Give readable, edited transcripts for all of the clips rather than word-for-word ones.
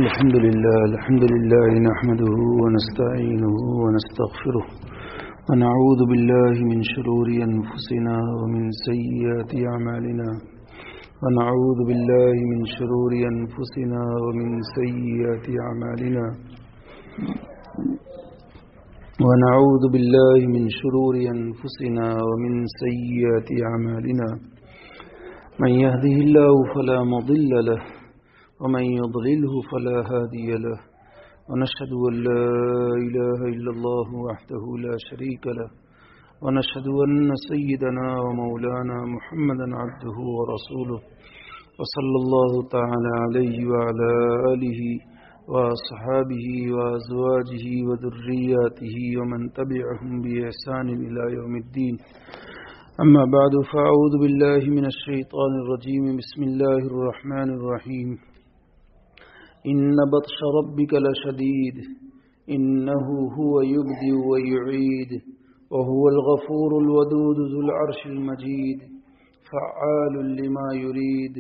الحمد لله نحمده ونستعينه ونستغفره ونعوذ بالله من شرور أنفسنا ومن سيئات أعمالنا ونعوذ بالله من شرور أنفسنا ومن سيئات أعمالنا ونعوذ بالله من شرور أنفسنا ومن سيئات أعمالنا من يهده الله فلا مضل له ومن يضلله فلا هادي له ونشهد أن لا إله إلا الله وحده لا شريك له ونشهد أن سيدنا ومولانا محمدا عبده ورسوله وصلى الله تعالى عليه وعلى آله وصحابه وأزواجه وذرياته ومن تبعهم بإحسان إلى يوم الدين أما بعد فأعوذ بالله من الشيطان الرجيم بسم الله الرحمن الرحيم إن بطش ربك لشديد إنه هو يبدئ ويعيد وهو الغفور الودود ذو العرش المجيد فعال لما يريد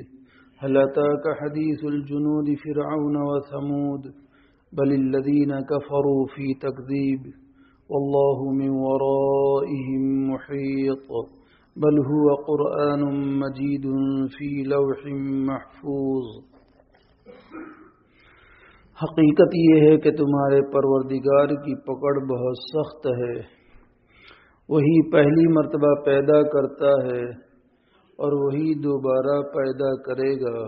هل أتاك حديث الجنود فرعون وثمود بل الذين كفروا في تكذيب والله من ورائهم محيط بل هو قرآن مجيد في لوح محفوظ. حقیقت یہ ہے کہ تمہارے پروردگار کی پکڑ بہت سخت ہے. وہی پہلی مرتبہ پیدا کرتا ہے اور وہی دوبارہ پیدا کرے گا،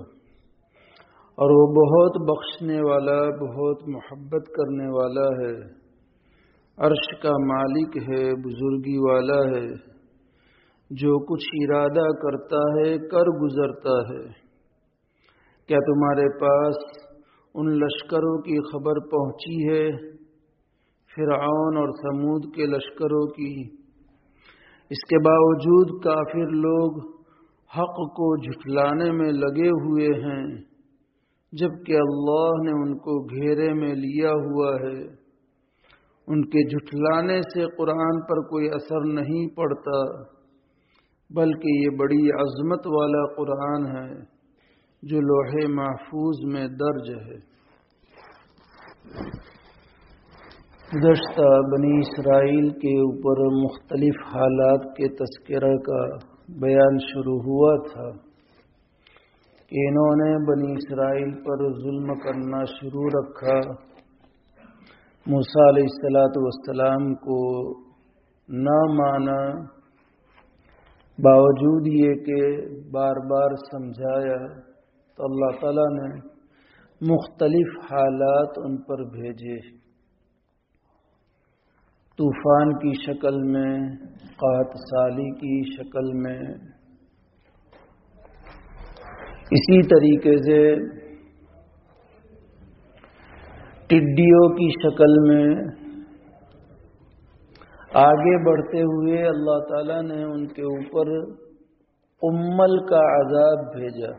اور وہ بہت بخشنے والا، بہت محبت کرنے والا ہے. عرش کا مالک ہے، بزرگی والا ہے، جو کچھ ارادہ کرتا ہے کر گزرتا ہے. کیا تمہارے پاس ان لشکروں کی خبر پہنچی ہے، فرعون اور ثمود کے لشکروں کی؟ اس کے باوجود کافر لوگ حق کو جھٹلانے میں لگے ہوئے ہیں، جبکہ اللہ نے ان کو گھیرے میں لیا ہوا ہے. ان کے جھٹلانے سے قرآن پر کوئی اثر نہیں پڑتا، بلکہ یہ بڑی عظمت والا قرآن ہے جو لوح محفوظ میں درج ہے. گزشتہ بنی اسرائیل کے اوپر مختلف حالات کے تذکرہ کا بیان شروع ہوا تھا کہ انہوں نے بنی اسرائیل پر ظلم کرنا شروع رکھا. موسیٰ علیہ السلام کو نہ مانا، باوجود یہ کہ بار بار سمجھایا تو اللہ تعالیٰ نے مختلف حالات ان پر بھیجے، طوفان کی شکل میں، قحط سالی کی شکل میں. اسی طریقے سے ٹڈیوں کی شکل میں. آگے بڑھتے ہوئے اللہ تعالیٰ نے ان کے اوپر قمل کا عذاب بھیجا.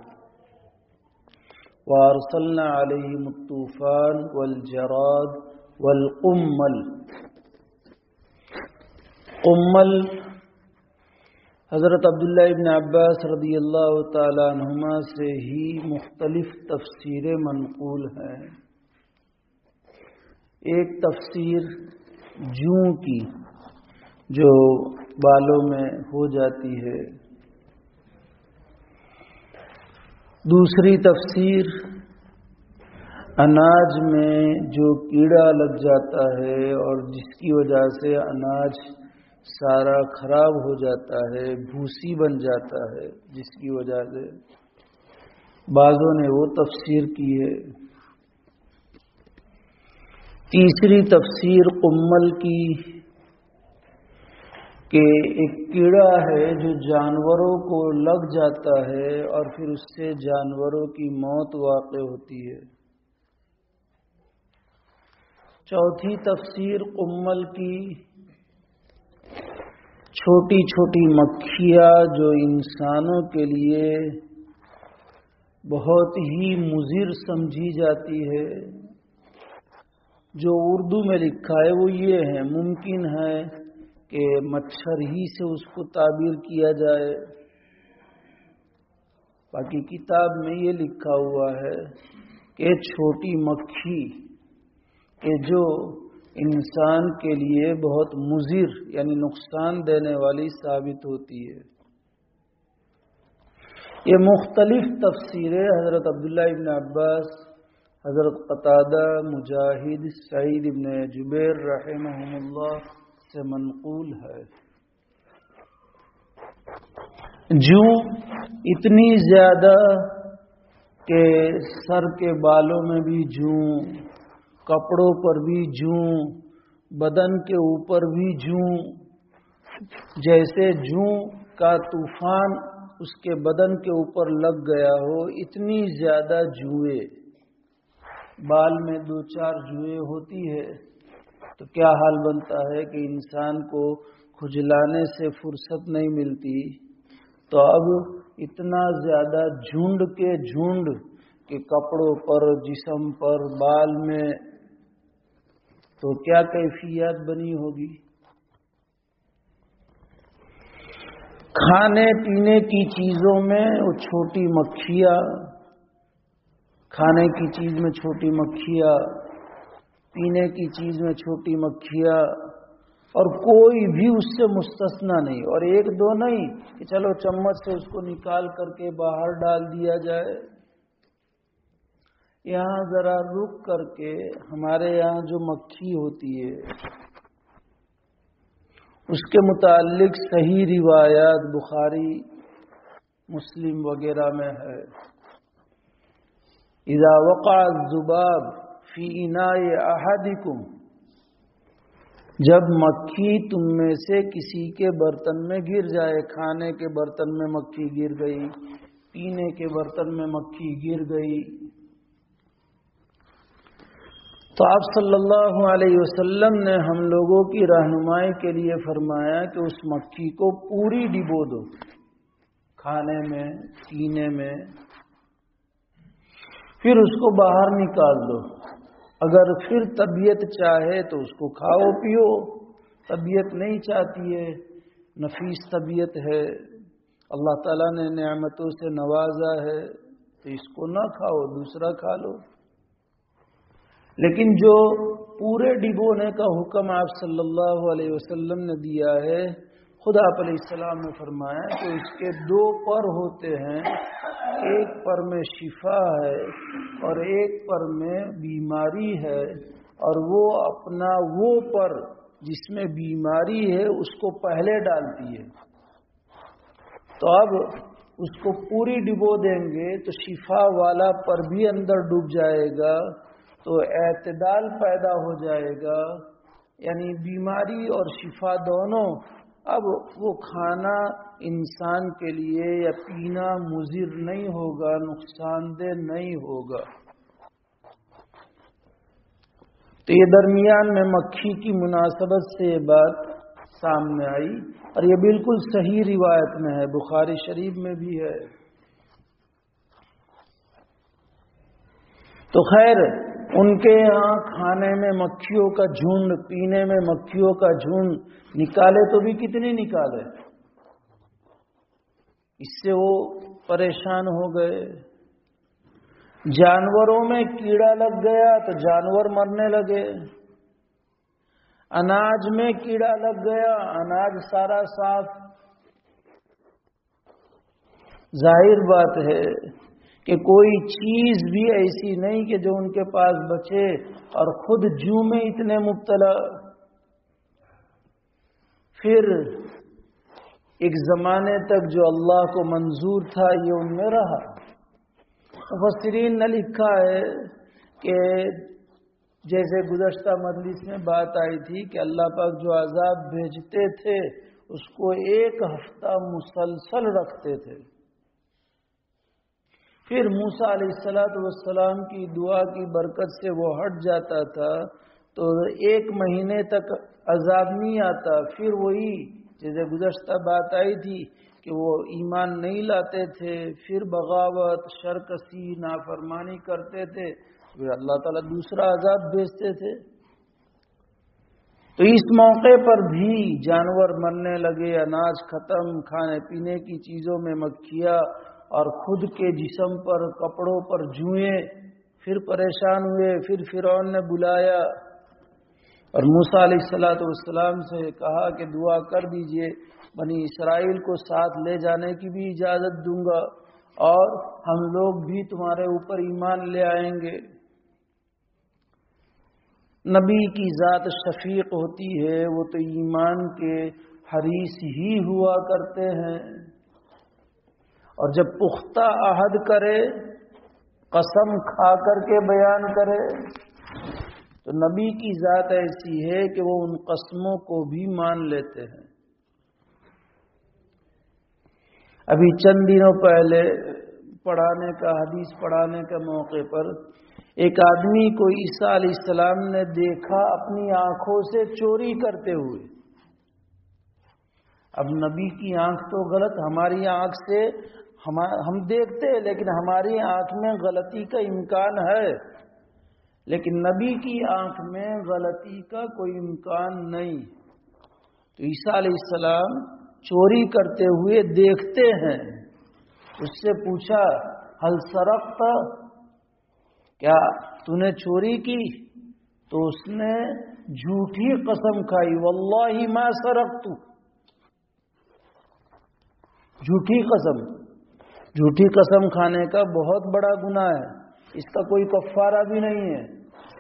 وَأَرْسَلْنَا عَلَيْهِمُ الطُّوفَانَ وَالْجَرَادَ وَالْقُمَّلَ. قمل حضرت عبداللہ ابن عباس رضی اللہ تعالی عنہما سے ہی مختلف تفسیریں منقول ہیں. ایک تفسیر جوں کی جو بالوں میں ہو جاتی ہے، دوسری تفسیر اناج میں جو کیڑا لگ جاتا ہے اور جس کی وجہ سے اناج سارا خراب ہو جاتا ہے، بھوسی بن جاتا ہے، جس کی وجہ سے بعضوں نے وہ تفسیر کی ہے. تیسری تفسیر قمل کی کہ ایک کیڑا ہے جو جانوروں کو لگ جاتا ہے اور پھر اس سے جانوروں کی موت واقع ہوتی ہے. چوتھی تفسیر قمل کی چھوٹی چھوٹی مکھیاں جو انسانوں کے لیے بہت ہی مضر سمجھی جاتی ہے. جو اردو میں لکھا ہے وہ یہ ہے، ممکن ہے کہ مچھر ہی سے اس کو تعبیر کیا جائے، باقی کتاب میں یہ لکھا ہوا ہے کہ چھوٹی مکھی کہ جو انسان کے لیے بہت مضر یعنی نقصان دینے والی ثابت ہوتی ہے۔ یہ مختلف تفسیریں حضرت عبداللہ ابن عباس، حضرت قتادہ، مجاہد، سعید ابن جبیر رحمہم اللہ سے منقول ہے۔ جوں اتنی زیادہ کہ سر کے بالوں میں بھی جوں، کپڑوں پر بھی جوں، بدن کے اوپر بھی جوں، جیسے جوں کا طوفان اس کے بدن کے اوپر لگ گیا ہو، اتنی زیادہ جوئیں، بال میں 2-4 جوئیں ہوتی ہے تو کیا حال بنتا ہے کہ انسان کو کھجلانے سے فرصت نہیں ملتی، تو اب اتنا زیادہ جھنڈ کے جھنڈ کہ کپڑوں پر، جسم پر، بال میں، تو کیا کیفیت بنی ہوگی۔ کھانے پینے کی چیزوں میں وہ چھوٹی مکھیاں، کھانے کی چیز میں چھوٹی مکھیاں، پینے کی چیز میں چھوٹی مکھیاں، اور کوئی بھی اس سے مستثنا نہیں، اور 1-2 نہیں کہ چلو چمچ سے اس کو نکال کر کے باہر ڈال دیا جائے۔ یہاں ذرا رک کر کے ہمارے یہاں جو مکھی ہوتی ہے اس کے متعلق صحیح روایات بخاری، مسلم وغیرہ میں ہے، اذا وقع الذباب فی اناء احدکم، جب مکھی تم میں سے کسی کے برتن میں گر جائے، کھانے کے برتن میں مکھی گر گئی، پینے کے برتن میں مکھی گر گئی، تو آپ صلی اللہ علیہ وسلم نے ہم لوگوں کی رہنمائی کے لیے فرمایا کہ اس مکھی کو پوری ڈبو دو، کھانے میں، پینے میں، پھر اس کو باہر نکال دو۔ اگر پھر طبیعت چاہے تو اس کو کھاؤ پیو، طبیعت نہیں چاہتی ہے، نفیس طبیعت ہے، اللہ تعالیٰ نے نعمتوں سے نوازا ہے تو اس کو نہ کھاؤ، دوسرا کھا لو۔ لیکن جو پورے ڈبونے کا حکم آپ صلی اللہ علیہ وسلم نے دیا ہے، خدا آپ علیہ السلام نے فرمایا کہ اس کے 2 پر ہوتے ہیں، ایک پر میں شفا ہے اور ایک پر میں بیماری ہے، اور وہ اپنا وہ پر جس میں بیماری ہے اس کو پہلے ڈالتی ہے، تو اب اس کو پوری ڈبو دیں گے تو شفا والا پر بھی اندر ڈوب جائے گا، تو اعتدال پیدا ہو جائے گا، یعنی بیماری اور شفا دونوں۔ اب وہ کھانا انسان کے لیے یا پینا مضر نہیں ہوگا، نقصان دہ نہیں ہوگا۔ تو یہ درمیان میں مکھی کی مناسبت سے یہ بات سامنے آئی، اور یہ بالکل صحیح روایت میں ہے، بخاری شریف میں بھی ہے۔ تو خیر، ان کے یہاں کھانے میں مکھیوں کا جھنڈ، پینے میں مکھیوں کا جھنڈ، نکالے تو بھی کتنی نکالے، اس سے وہ پریشان ہو گئے۔ جانوروں میں کیڑا لگ گیا تو جانور مرنے لگے، اناج میں کیڑا لگ گیا، اناج سارا صاف۔ ظاہر بات ہے کہ کوئی چیز بھی ایسی نہیں کہ جو ان کے پاس بچے، اور خود جوں میں اتنے مبتلا۔ پھر ایک زمانے تک جو اللہ کو منظور تھا یہ ان میں رہا۔ مفسرین نے لکھا ہے کہ جیسے گزشتہ مجلس میں بات آئی تھی کہ اللہ پاک جو عذاب بھیجتے تھے اس کو 1 ہفتہ مسلسل رکھتے تھے، پھر موسیٰ علیہ السلام کی دعا کی برکت سے وہ ہٹ جاتا تھا، تو 1 مہینے تک عذاب نہیں آتا، پھر وہی جیسے گزشتہ بات آئی تھی کہ وہ ایمان نہیں لاتے تھے، پھر بغاوت، شرکسی، نافرمانی کرتے تھے، پھر اللہ تعالیٰ دوسرا عذاب بھیجتے تھے۔ تو اس موقع پر بھی جانور مرنے لگے، اناج ختم، کھانے پینے کی چیزوں میں مکھیاں، اور خود کے جسم پر، کپڑوں پر جوئیں، پھر پریشان ہوئے، پھر فرعون نے بلایا اور موسیٰ علیہ السلام سے کہا کہ دعا کر دیجئے، بنی اسرائیل کو ساتھ لے جانے کی بھی اجازت دوں گا اور ہم لوگ بھی تمہارے اوپر ایمان لے آئیں گے۔ نبی کی ذات شفیق ہوتی ہے، وہ تو ایمان کے حریص ہی ہوا کرتے ہیں، اور جب پختہ عہد کرے، قسم کھا کر کے بیان کرے، تو نبی کی ذات ایسی ہے کہ وہ ان قسموں کو بھی مان لیتے ہیں۔ ابھی چند دنوں پہلے حدیث پڑھانے کا موقع پر ایک آدمی کو عیسیٰ علیہ السلام نے دیکھا اپنی آنکھوں سے چوری کرتے ہوئے۔ اب نبی کی آنکھ تو غلط، ہماری آنکھ سے ہم دیکھتے ہیں لیکن ہماری آنکھ میں غلطی کا امکان ہے، لیکن نبی کی آنکھ میں غلطی کا کوئی امکان نہیں۔ تو عیسیٰ علیہ السلام چوری کرتے ہوئے دیکھتے ہیں۔ اس سے پوچھا ہل سرقت، کیا تو نے چوری کی؟ تو اس نے جھوٹی قسم کھائی، واللہ ما سرقت، جھوٹی قسم کھانے کا بہت بڑا گناہ ہے، اس کا کوئی کفارہ بھی نہیں ہے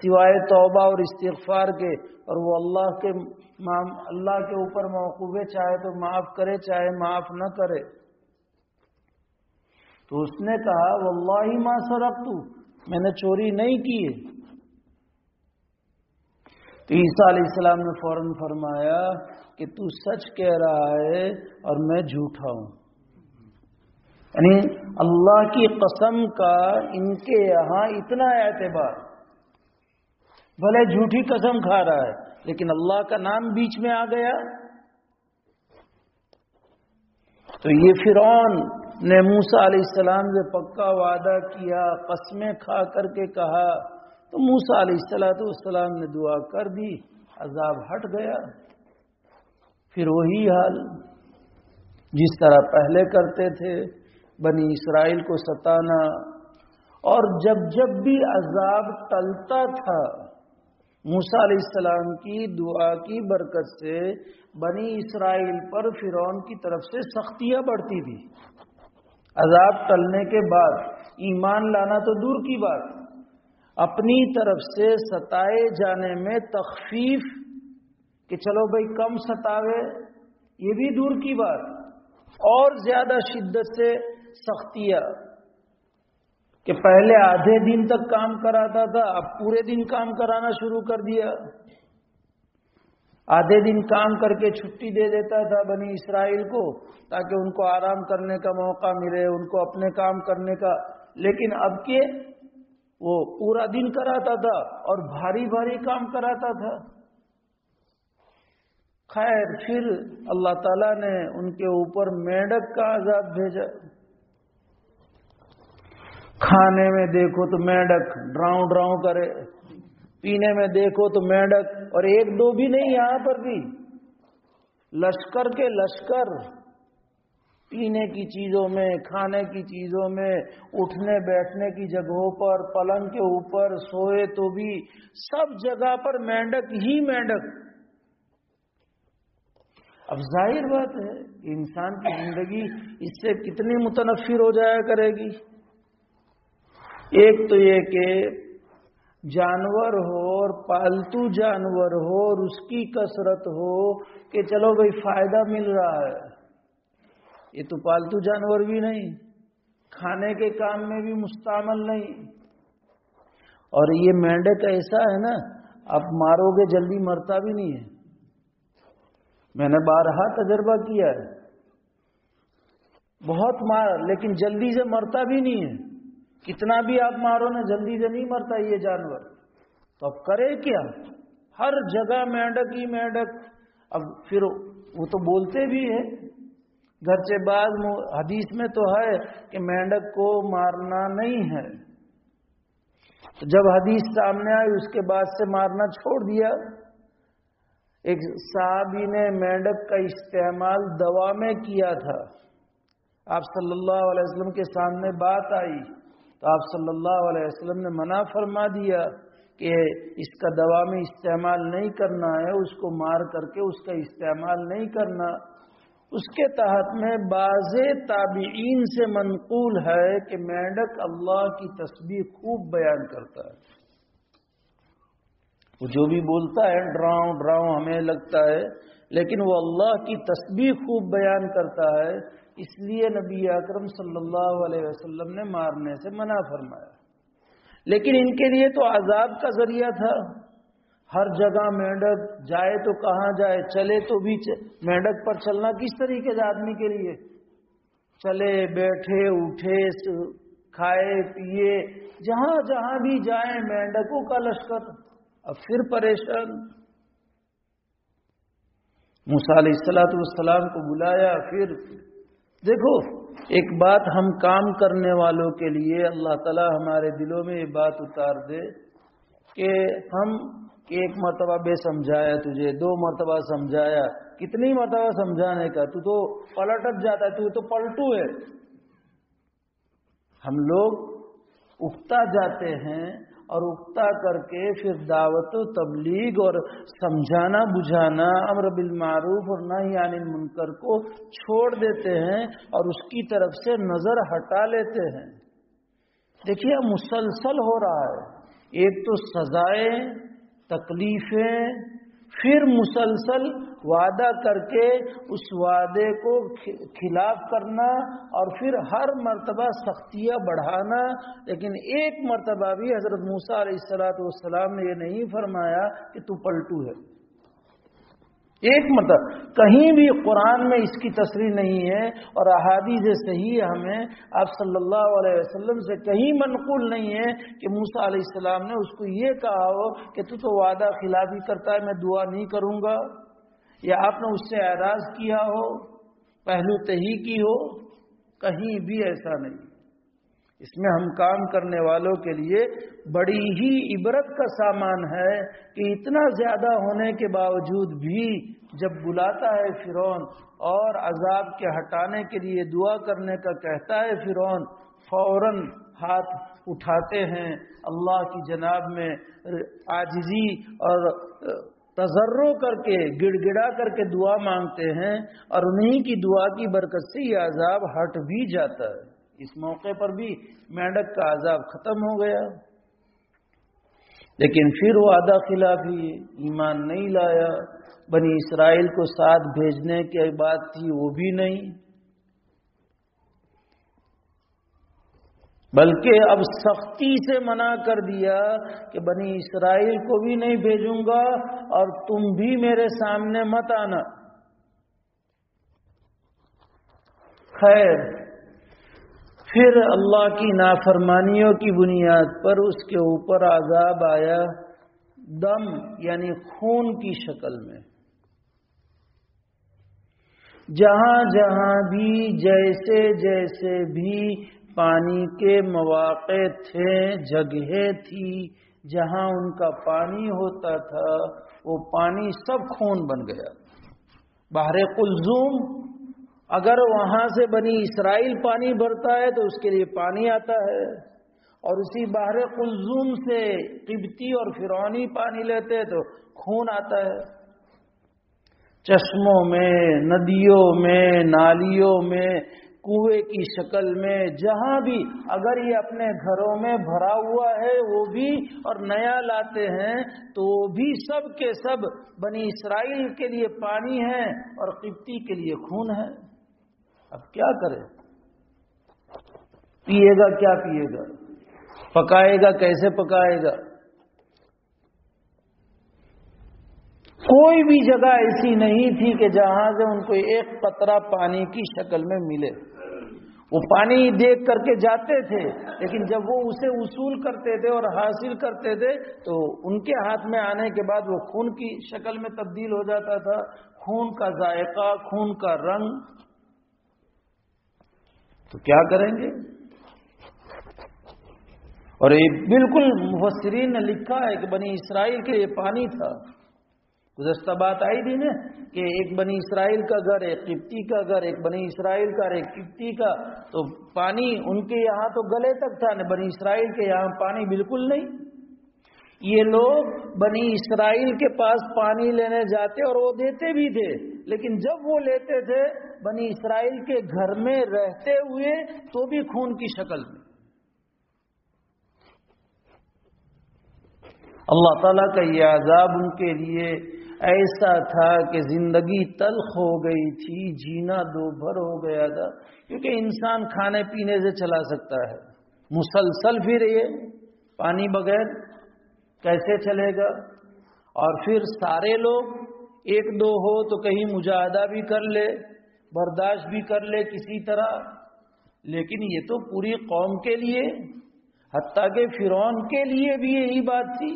سوائے توبہ اور استغفار کے، اور وہ اللہ کے اوپر موقوف ہے، چاہے تو معاف کرے چاہے معاف نہ کرے۔ تو اس نے کہا واللہ ما سرقت، میں نے چوری نہیں کی ہے۔ تو عیسیٰ علیہ السلام نے فوراً فرمایا کہ تو سچ کہہ رہا ہے اور میں جھوٹا ہوں۔ یعنی اللہ کی قسم کا ان کے یہاں اتنا اعتبار، بھلے جھوٹی قسم کھا رہا ہے لیکن اللہ کا نام بیچ میں آ گیا۔ تو یہ فرعون نے موسیٰ علیہ السلام سے پکا وعدہ کیا، قسمیں کھا کر کے کہا، تو موسیٰ علیہ السلام نے دعا کر دی، عذاب ہٹ گیا۔ پھر وہی حال جس طرح پہلے کرتے تھے، بنی اسرائیل کو ستانا، اور جب بھی عذاب ٹلتا تھا، موسیٰ علیہ السلام کی دعا کی برکت سے بنی اسرائیل پر فرعون کی طرف سے سختیاں بڑھتی تھی۔ عذاب ٹلنے کے بعد ایمان لانا تو دور کی بات، اپنی طرف سے ستائے جانے میں تخفیف کہ چلو بھائی کم ستاوے، یہ بھی دور کی بات، اور زیادہ شدت سے سختیاں کہ پہلے آدھے دن تک کام کراتا تھا، اب پورے دن کام کرانا شروع کر دیا۔ آدھے دن کام کر کے چھٹی دے دیتا تھا بنی اسرائیل کو تاکہ ان کو آرام کرنے کا موقع ملے، ان کو اپنے کام کرنے کا، لیکن اب کے وہ پورا دن کراتا تھا اور بھاری بھاری کام کراتا تھا۔ خیر، پھر اللہ تعالیٰ نے ان کے اوپر میںڈک کا عذاب بھیجا۔ کھانے میں دیکھو تو میںڈک ڈراؤں ڈراؤں کرے، پینے میں دیکھو تو میںڈک، اور ایک دو بھی نہیں، یہاں پر بھی لشکر کے لشکر، پینے کی چیزوں میں، کھانے کی چیزوں میں، اٹھنے بیٹھنے کی جگہوں پر، پلنگ کے اوپر سوئے تو بھی سب جگہ پر میںڈک ہی میںڈک۔ اب ظاہر بات ہے کہ انسان کی زندگی اس سے کتنی متنفر ہو جایا کرے گی۔ ایک تو یہ کہ جانور ہو اور پالتو جانور ہو اور اس کی کثرت ہو کہ چلو بھائی فائدہ مل رہا ہے، یہ تو پالتو جانور بھی نہیں، کھانے کے کام میں بھی مستعمل نہیں۔ اور یہ مینڈک ایسا ہے نا، اب مارو گے جلدی مرتا بھی نہیں ہے، میں نے بارہا تجربہ کیا ہے، بہت مار لیکن جلدی سے مرتا بھی نہیں ہے، کتنا بھی آپ مارو نا جلدی سے نہیں مرتا یہ جانور۔ تو اب کرے کیا؟ ہر جگہ مینڈک ہی مینڈک۔ اب پھر وہ تو بولتے بھی ہے، گھر سے بعض حدیث میں تو ہے کہ مینڈک کو مارنا نہیں ہے، تو جب حدیث سامنے آئی اس کے بعد سے مارنا چھوڑ دیا۔ ایک صحابی نے مینڈک کا استعمال دوا میں کیا تھا، آپ صلی اللہ علیہ وسلم کے سامنے بات آئی تو آپ صلی اللہ علیہ وسلم نے منع فرما دیا کہ اس کا دوا میں استعمال نہیں کرنا ہے، اس کو مار کر کے اس کا استعمال نہیں کرنا۔ اس کے تحت میں بعض تابعین سے منقول ہے کہ مینڈک اللہ کی تسبیح خوب بیان کرتا ہے۔ وہ جو بھی بولتا ہے ڈراؤں ڈراؤں ہمیں لگتا ہے، لیکن وہ اللہ کی تسبیح خوب بیان کرتا ہے، اس لیے نبی اکرم صلی اللہ علیہ وسلم نے مارنے سے منع فرمایا۔ لیکن ان کے لیے تو عذاب کا ذریعہ تھا، ہر جگہ مینڈک جائے تو کہاں جائے، چلے تو بھی مینڈک پر چلنا کس طریقے سے آدمی کے لیے، چلے بیٹھے اٹھے کھائے پیے جہاں جہاں بھی جائیں مینڈکوں کا لشکر۔ اب پھر پریشان، موسیٰ علیہ السلام کو بلایا۔ پھر دیکھو ایک بات ہم کام کرنے والوں کے لیے اللہ تعالی ہمارے دلوں میں یہ بات اتار دے کہ ہم ایک مرتبہ بے سمجھایا تجھے، 2 مرتبہ سمجھایا، کتنی مرتبہ سمجھانے کا، تو پلٹ جاتا ہے، تو پلٹو ہے۔ ہم لوگ اکتا جاتے ہیں اور اکتا کر کے پھر دعوت و تبلیغ اور سمجھانا بجھانا، امر بالمعروف اور نہی عن المنکر کو چھوڑ دیتے ہیں اور اس کی طرف سے نظر ہٹا لیتے ہیں۔ دیکھیے مسلسل ہو رہا ہے، ایک تو سزائیں، تکلیفیں، پھر مسلسل وعدہ کر کے اس وعدے کو خلاف کرنا اور پھر ہر مرتبہ سختیاں بڑھانا۔ لیکن ایک مرتبہ بھی حضرت موسیٰ علیہ السلام نے یہ نہیں فرمایا کہ تو پلٹو ہے، ایک مرتبہ کہیں بھی قرآن میں اس کی تصریح نہیں ہے، اور احادیث صحیح ہمیں آپ صلی اللہ علیہ وسلم سے کہیں منقول نہیں ہے کہ موسیٰ علیہ السلام نے اس کو یہ کہا ہو کہ تو وعدہ خلافی کرتا ہے، میں دعا نہیں کروں گا، یا آپ نے اس سے اعراض کیا ہو، پہلو تہی کی ہو، کہیں بھی ایسا نہیں۔ اس میں ہم کام کرنے والوں کے لیے بڑی ہی عبرت کا سامان ہے کہ اتنا زیادہ ہونے کے باوجود بھی جب بلاتا ہے فرعون اور عذاب کے ہٹانے کے لیے دعا کرنے کا کہتا ہے فرعون، فوراً ہاتھ اٹھاتے ہیں، اللہ کی جناب میں عاجزی اور تضرع کر کے گڑ گڑا کر کے دعا مانگتے ہیں، اور انہی کی دعا کی برکت سے یہ عذاب ہٹ بھی جاتا ہے۔ اس موقع پر بھی مینڈک کا عذاب ختم ہو گیا، لیکن پھر وہ وعدہ خلافی، ایمان نہیں لایا، بنی اسرائیل کو ساتھ بھیجنے کی بات تھی وہ بھی نہیں، بلکہ اب سختی سے منع کر دیا کہ بنی اسرائیل کو بھی نہیں بھیجوں گا اور تم بھی میرے سامنے مت آنا۔ خیر، پھر اللہ کی نافرمانیوں کی بنیاد پر اس کے اوپر عذاب آیا، دم یعنی خون کی شکل میں۔ جہاں جہاں بھی جیسے جیسے بھی پانی کے مواقع تھے، جگہیں تھی جہاں ان کا پانی ہوتا تھا، وہ پانی سب خون بن گیا۔ بحر قلزم، اگر وہاں سے بنی اسرائیل پانی بھرتا ہے تو اس کے لیے پانی آتا ہے، اور اسی بحر قلزم سے قبطی اور فرعونی پانی لیتے تو خون آتا ہے۔ چشموں میں، ندیوں میں، نالیوں میں، کنویں کی شکل میں، جہاں بھی اگر یہ اپنے گھروں میں بھرا ہوا ہے وہ بھی، اور نیا لاتے ہیں تو وہ بھی سب کے سب بنی اسرائیل کے لیے پانی ہے اور قبطی کے لیے خون ہے۔ اب کیا کرے؟ پیے گا کیا پیے گا؟ پکائے گا کیسے پکائے گا؟ کوئی بھی جگہ ایسی نہیں تھی کہ جہاں سے ان کو ایک قطرہ پانی کی شکل میں ملے۔ وہ پانی دیکھ کر کے جاتے تھے، لیکن جب وہ اسے وصول کرتے تھے اور حاصل کرتے تھے تو ان کے ہاتھ میں آنے کے بعد وہ خون کی شکل میں تبدیل ہو جاتا تھا، خون کا ذائقہ، خون کا رنگ۔ تو کیا کریں گے؟ اور یہ بالکل مفسرین نے لکھا ہے کہ بنی اسرائیل کے یہ پانی تھا، گزشتہ بات آئی تھی نا کہ ایک بنی اسرائیل کا گھر، ایک قبطی کا گھر، ایک بنی اسرائیل کا اور ایک قبطی کا، تو پانی ان کے یہاں تو گلے تک تھا، بنی اسرائیل کے یہاں پانی بالکل نہیں۔ یہ لوگ بنی اسرائیل کے پاس پانی لینے جاتے اور وہ دیتے بھی تھے، لیکن جب وہ لیتے تھے بنی اسرائیل کے گھر میں رہتے ہوئے تو بھی خون کی شکل میں۔ اللہ تعالیٰ کا یہ عذاب ان کے لیے ایسا تھا کہ زندگی تلخ ہو گئی تھی، جینا دوبھر ہو گیا تھا، کیونکہ انسان کھانے پینے سے چلا سکتا ہے، مسلسل پھر یہ پانی بغیر کیسے چلے گا؟ اور پھر سارے لوگ ایک دو ہو تو کہیں مجاہدہ بھی کر لے، برداشت بھی کر لے کسی طرح، لیکن یہ تو پوری قوم کے لیے، حتیٰ کہ فرعون کے لیے بھی یہی بات تھی،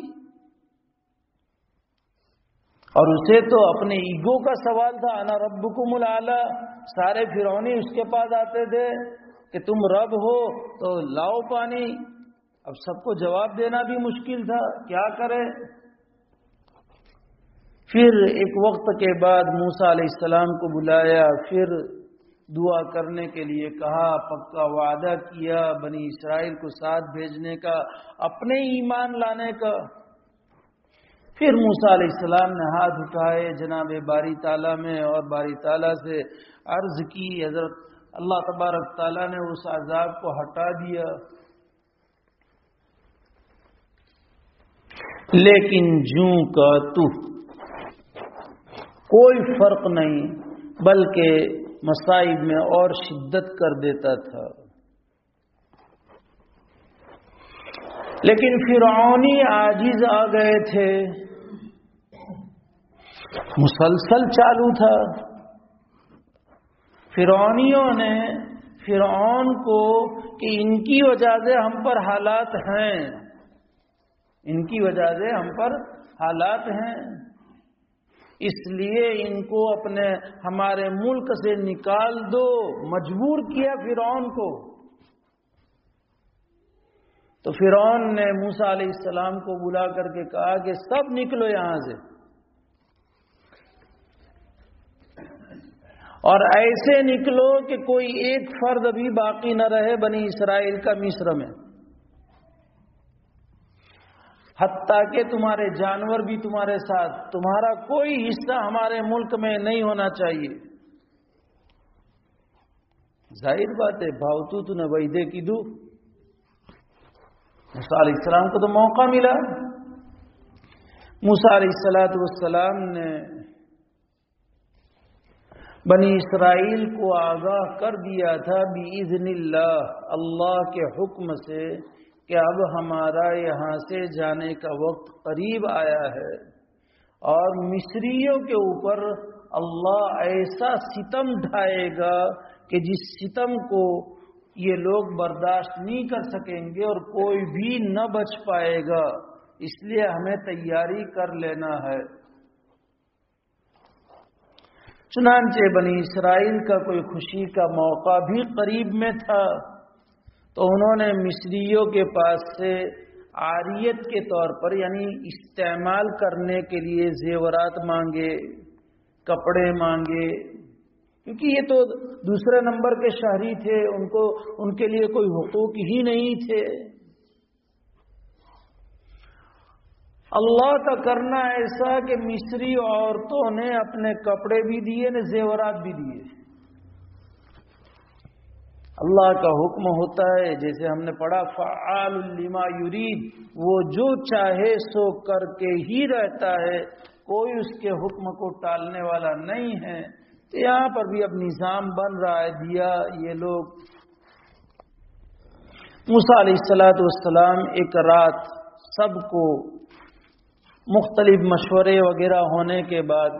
اور اسے تو اپنے ایگو کا سوال تھا، انا ربکم الاعلی، سارے فرعونی اس کے پاس آتے تھے کہ تم رب ہو تو لاؤ پانی، اب سب کو جواب دینا بھی مشکل تھا، کیا کرے؟ پھر ایک وقت کے بعد موسیٰ علیہ السلام کو بلایا، پھر دعا کرنے کے لیے کہا، پکا وعدہ کیا بنی اسرائیل کو ساتھ بھیجنے کا، اپنے ایمان لانے کا۔ پھر موسیٰ علیہ السلام نے ہاتھ اٹھائے جناب باری تعالیٰ میں اور باری تعالیٰ سے عرض کی، حضرت اللہ تبارک تعالیٰ نے اس عذاب کو ہٹا دیا، لیکن جوں کا تو کوئی فرق نہیں، بلکہ مصائب میں اور شدت کر دیتا تھا۔ لیکن فرعونی عاجز آ گئے تھے، مسلسل چالو تھا۔ فرعونیوں نے فرعون کو کہ ان کی وجہ سے ہم پر حالات ہیں، ان کی وجہ سے ہم پر حالات ہیں، اس لیے ان کو اپنے ہمارے ملک سے نکال دو، مجبور کیا فرعون کو۔ تو فرعون نے موسیٰ علیہ السلام کو بلا کر کے کہا کہ سب نکلو یہاں سے، اور ایسے نکلو کہ کوئی ایک فرد بھی باقی نہ رہے بنی اسرائیل کا مصر میں، حتیٰ کہ تمہارے جانور بھی تمہارے ساتھ، تمہارا کوئی حصہ ہمارے ملک میں نہیں ہونا چاہیے۔ ظاہر بات ہے، بھاؤتو تو نہ ویدے کی دو، موسیٰ علیہ السلام کو تو موقع ملا۔ موسیٰ علیہ السلام نے بنی اسرائیل کو آگاہ کر دیا تھا بِإِذْنِ اللہ، اللہ کے حکم سے، کہ اب ہمارا یہاں سے جانے کا وقت قریب آیا ہے، اور مصریوں کے اوپر اللہ ایسا ستم ڈھائے گا کہ جس ستم کو یہ لوگ برداشت نہیں کر سکیں گے اور کوئی بھی نہ بچ پائے گا، اس لیے ہمیں تیاری کر لینا ہے۔ چنانچہ بنی اسرائیل کا کوئی خوشی کا موقع بھی قریب میں تھا، تو انہوں نے مصریوں کے پاس سے عاریت کے طور پر، یعنی استعمال کرنے کے لیے زیورات مانگے، کپڑے مانگے، کیونکہ یہ تو دوسرے نمبر کے شہری تھے، ان کے لیے کوئی حقوق ہی نہیں تھے۔ اللہ کا کرنا ایسا کہ مصری عورتوں نے اپنے کپڑے بھی دیے، نے زیورات بھی دیے۔ اللہ کا حکم ہوتا ہے، جیسے ہم نے پڑھا فعال لما یرید، وہ جو چاہے سو کر کے ہی رہتا ہے، کوئی اس کے حکم کو ٹالنے والا نہیں ہے۔ تو یہاں پر بھی اب نظام بن رہا ہے، دیا یہ لوگ۔ موسیٰ علیہ السلام ایک رات سب کو مختلف مشورے وغیرہ ہونے کے بعد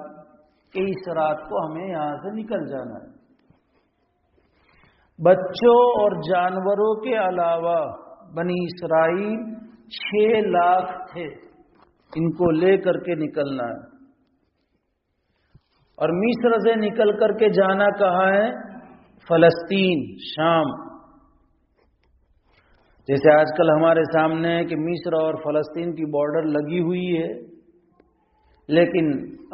کہ اس رات کو ہمیں یہاں سے نکل جانا ہے۔ بچوں اور جانوروں کے علاوہ بنی اسرائیل 6 لاکھ تھے، ان کو لے کر کے نکلنا ہے۔ اور مصر سے نکل کر کے جانا کہاں ہے؟ فلسطین، شام۔ جیسے آج کل ہمارے سامنے ہے کہ مصر اور فلسطین کی بارڈر لگی ہوئی ہے، لیکن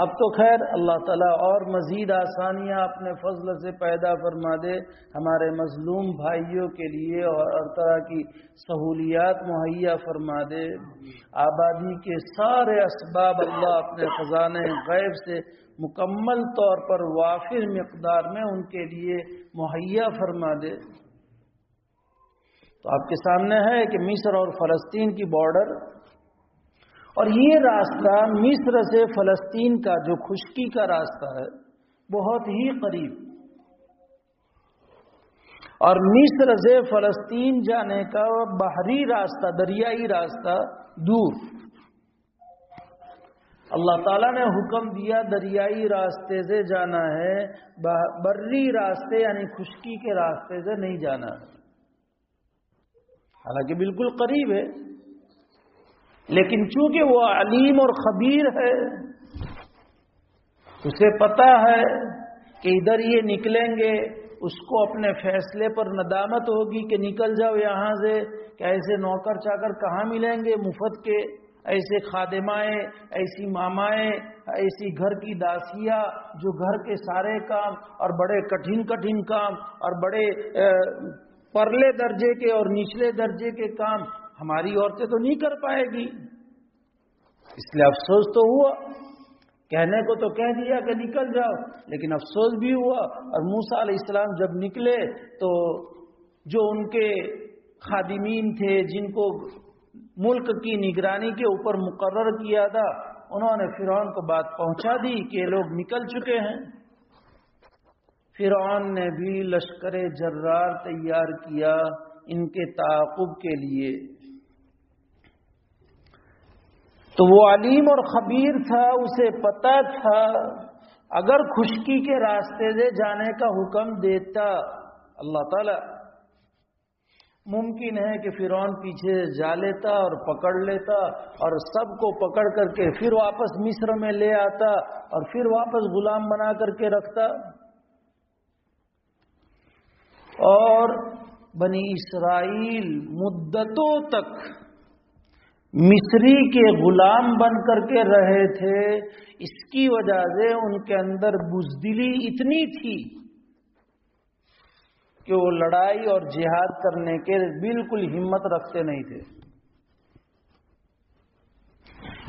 اب تو خیر اللہ تعالیٰ اور مزید آسانیاں اپنے فضل سے پیدا فرما دے، ہمارے مظلوم بھائیوں کے لیے اور ہر طرح کی سہولیات مہیا فرما دے۔ آبادی کے سارے اسباب اللہ اپنے خزانے غیب سے مکمل طور پر وافر مقدار میں ان کے لیے مہیا فرما دے۔ تو آپ کے سامنے ہے کہ مصر اور فلسطین کی بارڈر، اور یہ راستہ مصر سے فلسطین کا جو خشکی کا راستہ ہے بہت ہی قریب، اور مصر سے فلسطین جانے کا بحری راستہ، دریائی راستہ دور۔ اللہ تعالیٰ نے حکم دیا دریائی راستے سے جانا ہے، بری راستے یعنی خشکی کے راستے سے نہیں جانا ہے، حالانکہ بالکل قریب ہے، لیکن چونکہ وہ علیم اور خبیر ہے، اسے پتا ہے کہ ادھر یہ نکلیں گے، اس کو اپنے فیصلے پر ندامت ہوگی کہ نکل جاؤ یہاں سے، کہ ایسے نوکر چاکر کہاں ملیں گے مفت کے، ایسے خادمائیں، ایسی مامائیں، ایسی گھر کی داسیاں جو گھر کے سارے کام اور بڑے کٹھن کام اور بڑے پرلے درجے کے اور نچلے درجے کے کام ہماری عورتیں تو نہیں کر پائے گی۔ اس لیے افسوس تو ہوا، کہنے کو تو کہہ دیا کہ نکل جاؤ، لیکن افسوس بھی ہوا۔ اور موسیٰ علیہ السلام جب نکلے تو جو ان کے خادمین تھے، جن کو ملک کی نگرانی کے اوپر مقرر کیا تھا، انہوں نے فرعون کو بات پہنچا دی کہ یہ لوگ نکل چکے ہیں۔ فرعون نے بھی لشکر جرار تیار کیا ان کے تعاقب کے لیے۔ تو وہ علیم اور خبیر تھا، اسے پتا تھا اگر خشکی کے راستے سے جانے کا حکم دیتا اللہ تعالی، ممکن ہے کہ فرعون پیچھے جا لیتا اور پکڑ لیتا اور سب کو پکڑ کر کے پھر واپس مصر میں لے آتا اور پھر واپس غلام بنا کر کے رکھتا، اور بنی اسرائیل مدتوں تک مصری کے غلام بن کر کے رہے تھے۔ اس کی وجہ سے ان کے اندر بزدلی اتنی تھی کہ وہ لڑائی اور جہاد کرنے کے بالکل ہمت رکھتے نہیں تھے۔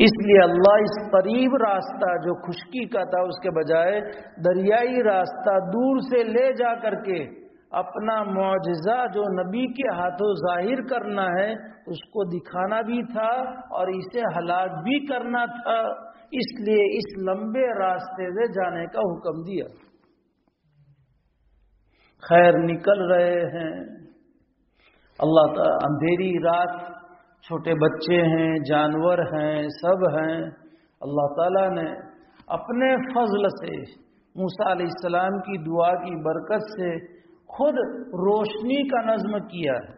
اس لیے اللہ اس قریب راستہ جو خشکی کا تھا اس کے بجائے دریائی راستہ دور سے لے جا کر کے اپنا معجزہ جو نبی کے ہاتھوں ظاہر کرنا ہے اس کو دکھانا بھی تھا اور اسے ہلاک بھی کرنا تھا، اس لیے اس لمبے راستے سے جانے کا حکم دیا۔ خیر نکل رہے ہیں، اللہ تعالی اندھیری رات، چھوٹے بچے ہیں، جانور ہیں، سب ہیں، اللہ تعالیٰ نے اپنے فضل سے موسیٰ علیہ السلام کی دعا کی برکت سے خود روشنی کا نظم کیا ہے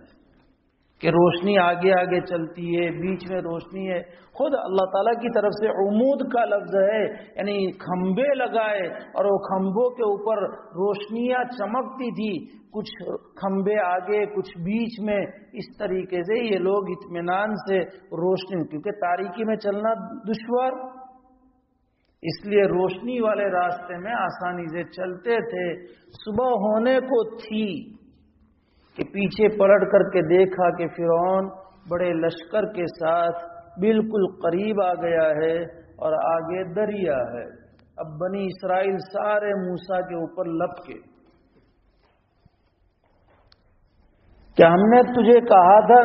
کہ روشنی آگے آگے چلتی ہے، بیچ میں روشنی ہے، خود اللہ تعالیٰ کی طرف سے عمود کا لفظ ہے، یعنی کھمبے لگائے اور وہ کھمبوں کے اوپر روشنیاں چمکتی تھی، کچھ کھمبے آگے کچھ بیچ میں، اس طریقے سے یہ لوگ اطمینان سے روشنی، کیونکہ تاریکی میں چلنا دشوار، اس لیے روشنی والے راستے میں آسانی سے چلتے تھے۔ صبح ہونے کو تھی کہ پیچھے پلٹ کر کے دیکھا کہ فرعون بڑے لشکر کے ساتھ بالکل قریب آ گیا ہے اور آگے دریا ہے۔ اب بنی اسرائیل سارے موسیٰ کے اوپر لپکے کہ ہم نے تجھے کہا تھا،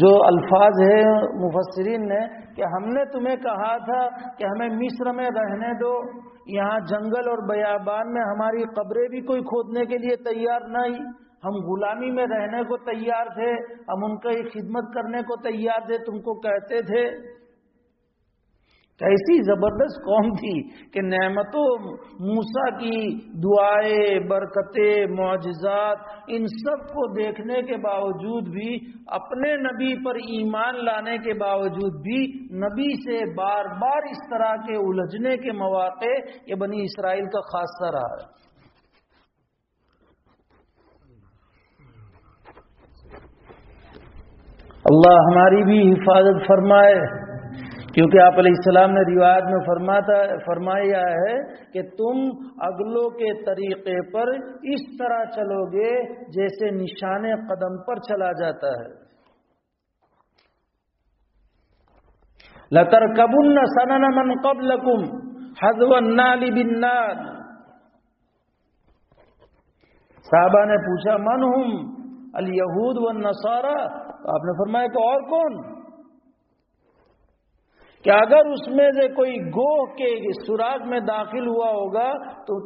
جو الفاظ ہے مفسرین نے کہ ہم نے تمہیں کہا تھا کہ ہمیں مصر میں رہنے دو، یہاں جنگل اور بیابان میں ہماری قبریں بھی کوئی کھودنے کے لیے تیار نہیں، ہم غلامی میں رہنے کو تیار تھے، ہم ان کی خدمت کرنے کو تیار تھے، تم کو کہتے تھے۔ کیسی زبردست قوم تھی کہ نعمتوں، موسیٰ کی دعائیں، برکتیں، معجزات، ان سب کو دیکھنے کے باوجود بھی، اپنے نبی پر ایمان لانے کے باوجود بھی نبی سے بار بار اس طرح کے الجھنے کے مواقع یہ بنی اسرائیل کا خاصہ رہا ہے۔ اللہ ہماری بھی حفاظت فرمائے۔ کیونکہ آپ علیہ السلام نے روایت میں فرمایا ہے کہ تم اگلوں کے طریقے پر اس طرح چلو گے جیسے نشان قدم پر چلا جاتا ہے. لَتَرْكَبُنَّ سَنَنَ مَنْ قَبْلَكُمْ حَذْوَ النَّالِ بِالنَّالِ. صحابہ نے پوچھا من ہم الیہود والنصارى، آپ نے فرمایا کہ اور کون؟ کہ اگر اس میں سے کوئی گوہ کے سوراخ میں داخل ہوا ہوگا تو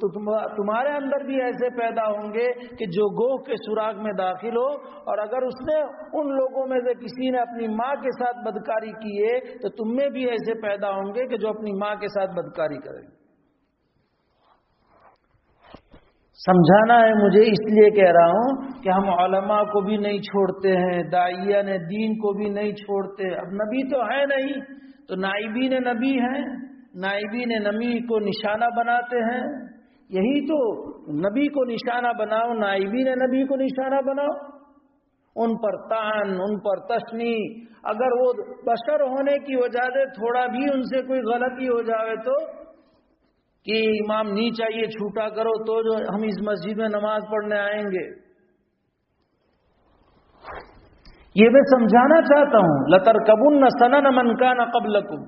تمہارے اندر بھی ایسے پیدا ہوں گے کہ جو گوہ کے سوراخ میں داخل ہو، اور اگر اس نے ان لوگوں میں سے کسی نے اپنی ماں کے ساتھ بدکاری کی ہے تو تم میں بھی ایسے پیدا ہوں گے کہ جو اپنی ماں کے ساتھ بدکاری کریں گے. سمجھانا ہے مجھے، اس لیے کہہ رہا ہوں کہ ہم علماء کو بھی نہیں چھوڑتے ہیں، داعیہ نے دین کو بھی نہیں چھوڑتے. اب نبی تو ہے نہیں تو نائبین نبی ہیں، نائبین نبی کو نشانہ بناتے ہیں. یہی تو، نبی کو نشانہ بناؤ، نائبین نبی کو نشانہ بناؤ، ان پر طعن، ان پر تشنی. اگر وہ بشر ہونے کی وجہ سے تھوڑا بھی ان سے کوئی غلطی ہو جاوے تو کہ امام نہیں چاہیے چھوٹا کرو تو جو ہم اس مسجد میں نماز پڑھنے آئیں گے. یہ میں سمجھانا چاہتا ہوں. لَتَرْكَبُنَّ سَنَنَ مَنْ كَانَ قَبْلَكُمْ.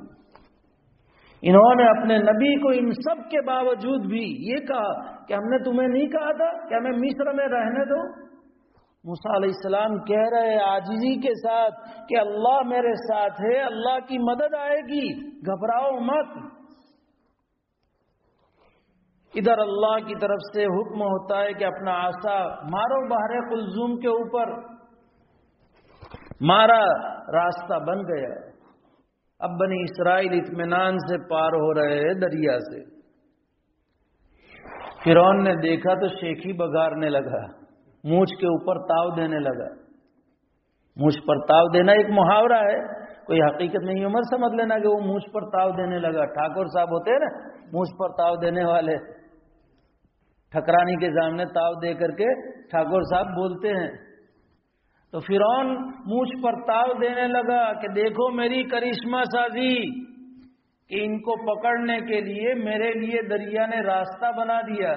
انہوں نے اپنے نبی کو ان سب کے باوجود بھی یہ کہا کہ ہم نے تمہیں نہیں کہا تھا کہ ہمیں مصر میں رہنے دو. موسیٰ علیہ السلام کہہ رہے عاجزی کے ساتھ کہ اللہ میرے ساتھ ہے، اللہ کی مدد آئے گی، گھبراؤ مت. ادھر اللہ کی طرف سے حکم ہوتا ہے کہ اپنا عصا مارو بحر قلزم کے اوپر. مارا، راستہ بن گیا. اب بنی اسرائیل اطمینان سے پار ہو رہے ہیں دریا سے. فرعون نے دیکھا تو شیخی بگارنے لگا، مونچھ کے اوپر تاؤ دینے لگا. مونچھ پر تاؤ دینا ایک محاورہ ہے، کوئی حقیقت نہیں. عمر سمجھ لینا کہ وہ مونچھ پر تاؤ دینے لگا. ٹھاکر صاحب ہوتے ہیں نا مونچھ پر تاؤ دینے والے، ٹھکرانی کے سامنے تاؤ دے کر کے ٹھاکر صاحب بولتے ہیں. تو فرعون مونچھ پر تاؤ دینے لگا کہ دیکھو میری کرشمہ سازی کہ ان کو پکڑنے کے لیے میرے لیے دریا نے راستہ بنا دیا.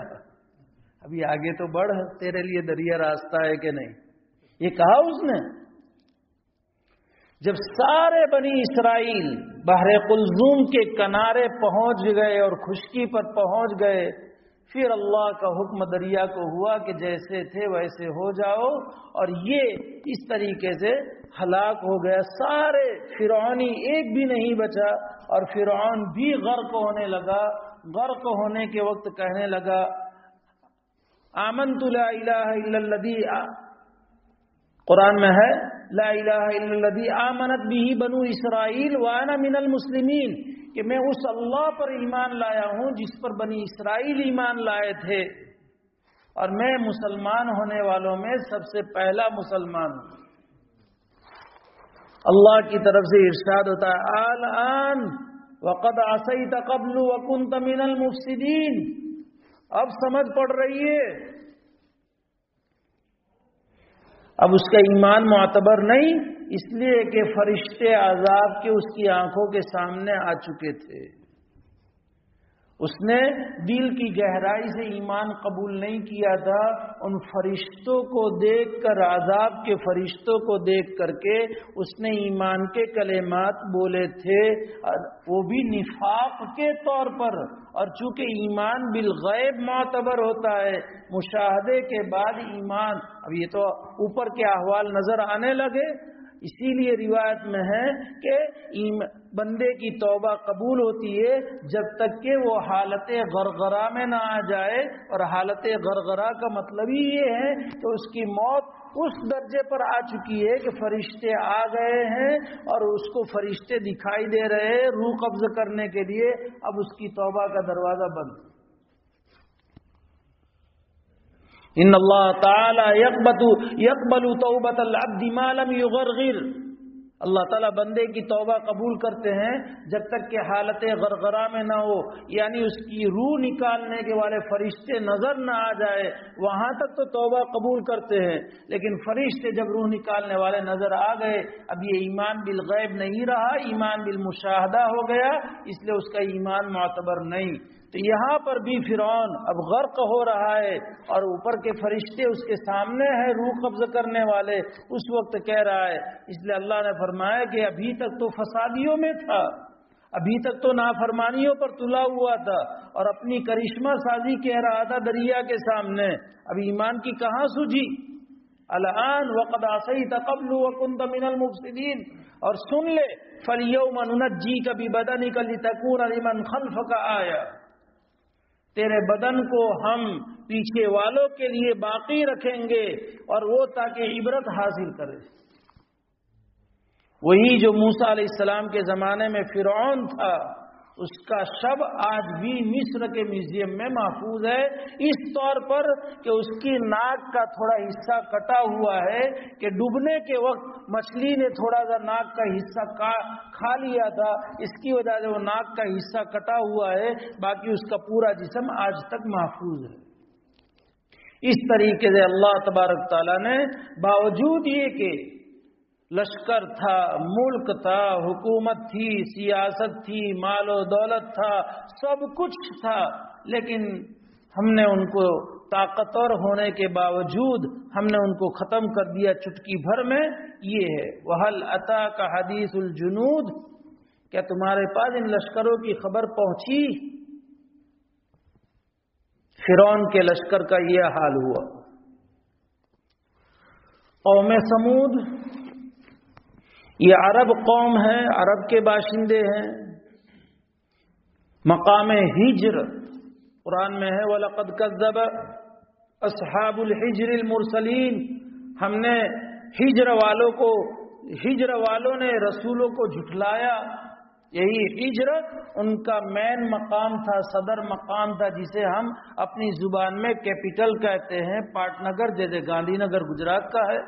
ابھی آگے تو بڑھ، تیرے لیے دریا راستہ ہے کہ نہیں، یہ کہا اس نے. جب سارے بنی اسرائیل بحر قلزم کے کنارے پہنچ گئے اور خشکی پر پہنچ گئے، پھر اللہ کا حکم دریا کو ہوا کہ جیسے تھے ویسے ہو جاؤ، اور یہ اس طریقے سے ہلاک ہو گیا. سارے فرعونی ایک بھی نہیں بچا، اور فرعون بھی غرق ہونے لگا. غرق ہونے کے وقت کہنے لگا آمنت لا الہ الا الذی، قرآن میں ہے لا الہ الا الذی آمنت بہ بنو اسرائیل وانا من المسلمین، کہ میں اس اللہ پر ایمان لایا ہوں جس پر بنی اسرائیل ایمان لائے تھے، اور میں مسلمان ہونے والوں میں سب سے پہلا مسلمان ہوں. اللہ کی طرف سے ارشاد ہوتا ہے الآن وقد عصیت قبل وکنت من المفسدین. اب سمجھ پڑ رہی ہے، اب اس کا ایمان معتبر نہیں، اس لیے کہ فرشتے عذاب کے اس کی آنکھوں کے سامنے آ چکے تھے. اس نے دل کی گہرائی سے ایمان قبول نہیں کیا تھا. ان فرشتوں کو دیکھ کر، عذاب کے فرشتوں کو دیکھ کر کے اس نے ایمان کے کلمات بولے تھے، وہ بھی نفاق کے طور پر. اور چونکہ ایمان بالغیب معتبر ہوتا ہے، مشاہدے کے بعد ایمان. اب یہ تو اوپر کے احوال نظر آنے لگے، اسی لیے روایت میں ہے کہ بندے کی توبہ قبول ہوتی ہے جب تک کہ وہ حالت غرغرہ میں نہ آ جائے. اور حالت غرغرہ کا مطلب ہی یہ ہے کہ اس کی موت اس درجے پر آ چکی ہے کہ فرشتے آ گئے ہیں اور اس کو فرشتے دکھائی دے رہے ہیں روح قبض کرنے کے لیے. اب اس کی توبہ کا دروازہ بند. ان اللہ تعالی یقبل توبۃ العبد ما لم یغرغر. اللہ تعالیٰ بندے کی توبہ قبول کرتے ہیں جب تک کہ حالت غرغرہ میں نہ ہو، یعنی اس کی روح نکالنے کے والے فرشتے نظر نہ آ جائے، وہاں تک تو توبہ قبول کرتے ہیں۔ لیکن فرشتے جب روح نکالنے والے نظر آ گئے، اب یہ ایمان بالغیب نہیں رہا، ایمان بالمشاہدہ ہو گیا، اس لیے اس کا ایمان معتبر نہیں۔ تو یہاں پر بھی فرعون اب غرق ہو رہا ہے، اور اوپر کے فرشتے اس کے سامنے ہیں روح قبض کرنے والے، اس وقت کہہ رہا ہے، اس لیے اللہ نے فرمایا کہ ابھی تک تو فسادیوں میں تھا، ابھی تک تو نافرمانیوں پر تلا ہوا تھا، اور اپنی کرشمہ سازی کہہ رہا تھا دریا کے سامنے، اب ایمان کی کہاں سوجھی؟ الآن وقد عصیت قبل وکنت من المفسدین، اور سن لے فالیوم ننجیک ببدنک لتکون لمن خلفک آیہ، تیرے بدن کو ہم پیچھے والوں کے لیے باقی رکھیں گے، اور وہ تاکہ عبرت حاصل کرے۔ وہی جو موسیٰ علیہ السلام کے زمانے میں فرعون تھا، اس کا شب آج بھی مصر کے میوزیم میں محفوظ ہے، اس طور پر کہ اس کی ناک کا تھوڑا حصہ کٹا ہوا ہے کہ ڈوبنے کے وقت مچھلی نے تھوڑا سا ناک کا حصہ کھا لیا تھا، اس کی وجہ سے وہ ناک کا حصہ کٹا ہوا ہے، باقی اس کا پورا جسم آج تک محفوظ ہے۔ اس طریقے سے اللہ تبارک تعالیٰ نے باوجود یہ کہ لشکر تھا، ملک تھا، حکومت تھی، سیاست تھی، مال و دولت تھا، سب کچھ تھا، لیکن ہم نے ان کو طاقتور ہونے کے باوجود ہم نے ان کو ختم کر دیا چٹکی بھر میں۔ یہ ہے وَهَلْ أَتَاكَ حَدِيثُ الْجُنُودِ، کیا تمہارے پاس ان لشکروں کی خبر پہنچی؟ فرعون کے لشکر کا یہ حال ہوا۔ قوم سمود، یہ عرب قوم ہے، عرب کے باشندے ہیں، مقام ہجر قرآن میں ہے وَلَقَدْ كَذَّبَ أَصْحَابُ الْحِجْرِ الْمُرْسَلِينَ، ہم نے ہجر والوں نے رسولوں کو جھٹلایا۔ یہی ہجر ان کا مین مقام تھا، صدر مقام تھا، جسے ہم اپنی زبان میں کیپٹل کہتے ہیں، پاٹ نگر جیسے گاندھی نگر گجرات کا ہے۔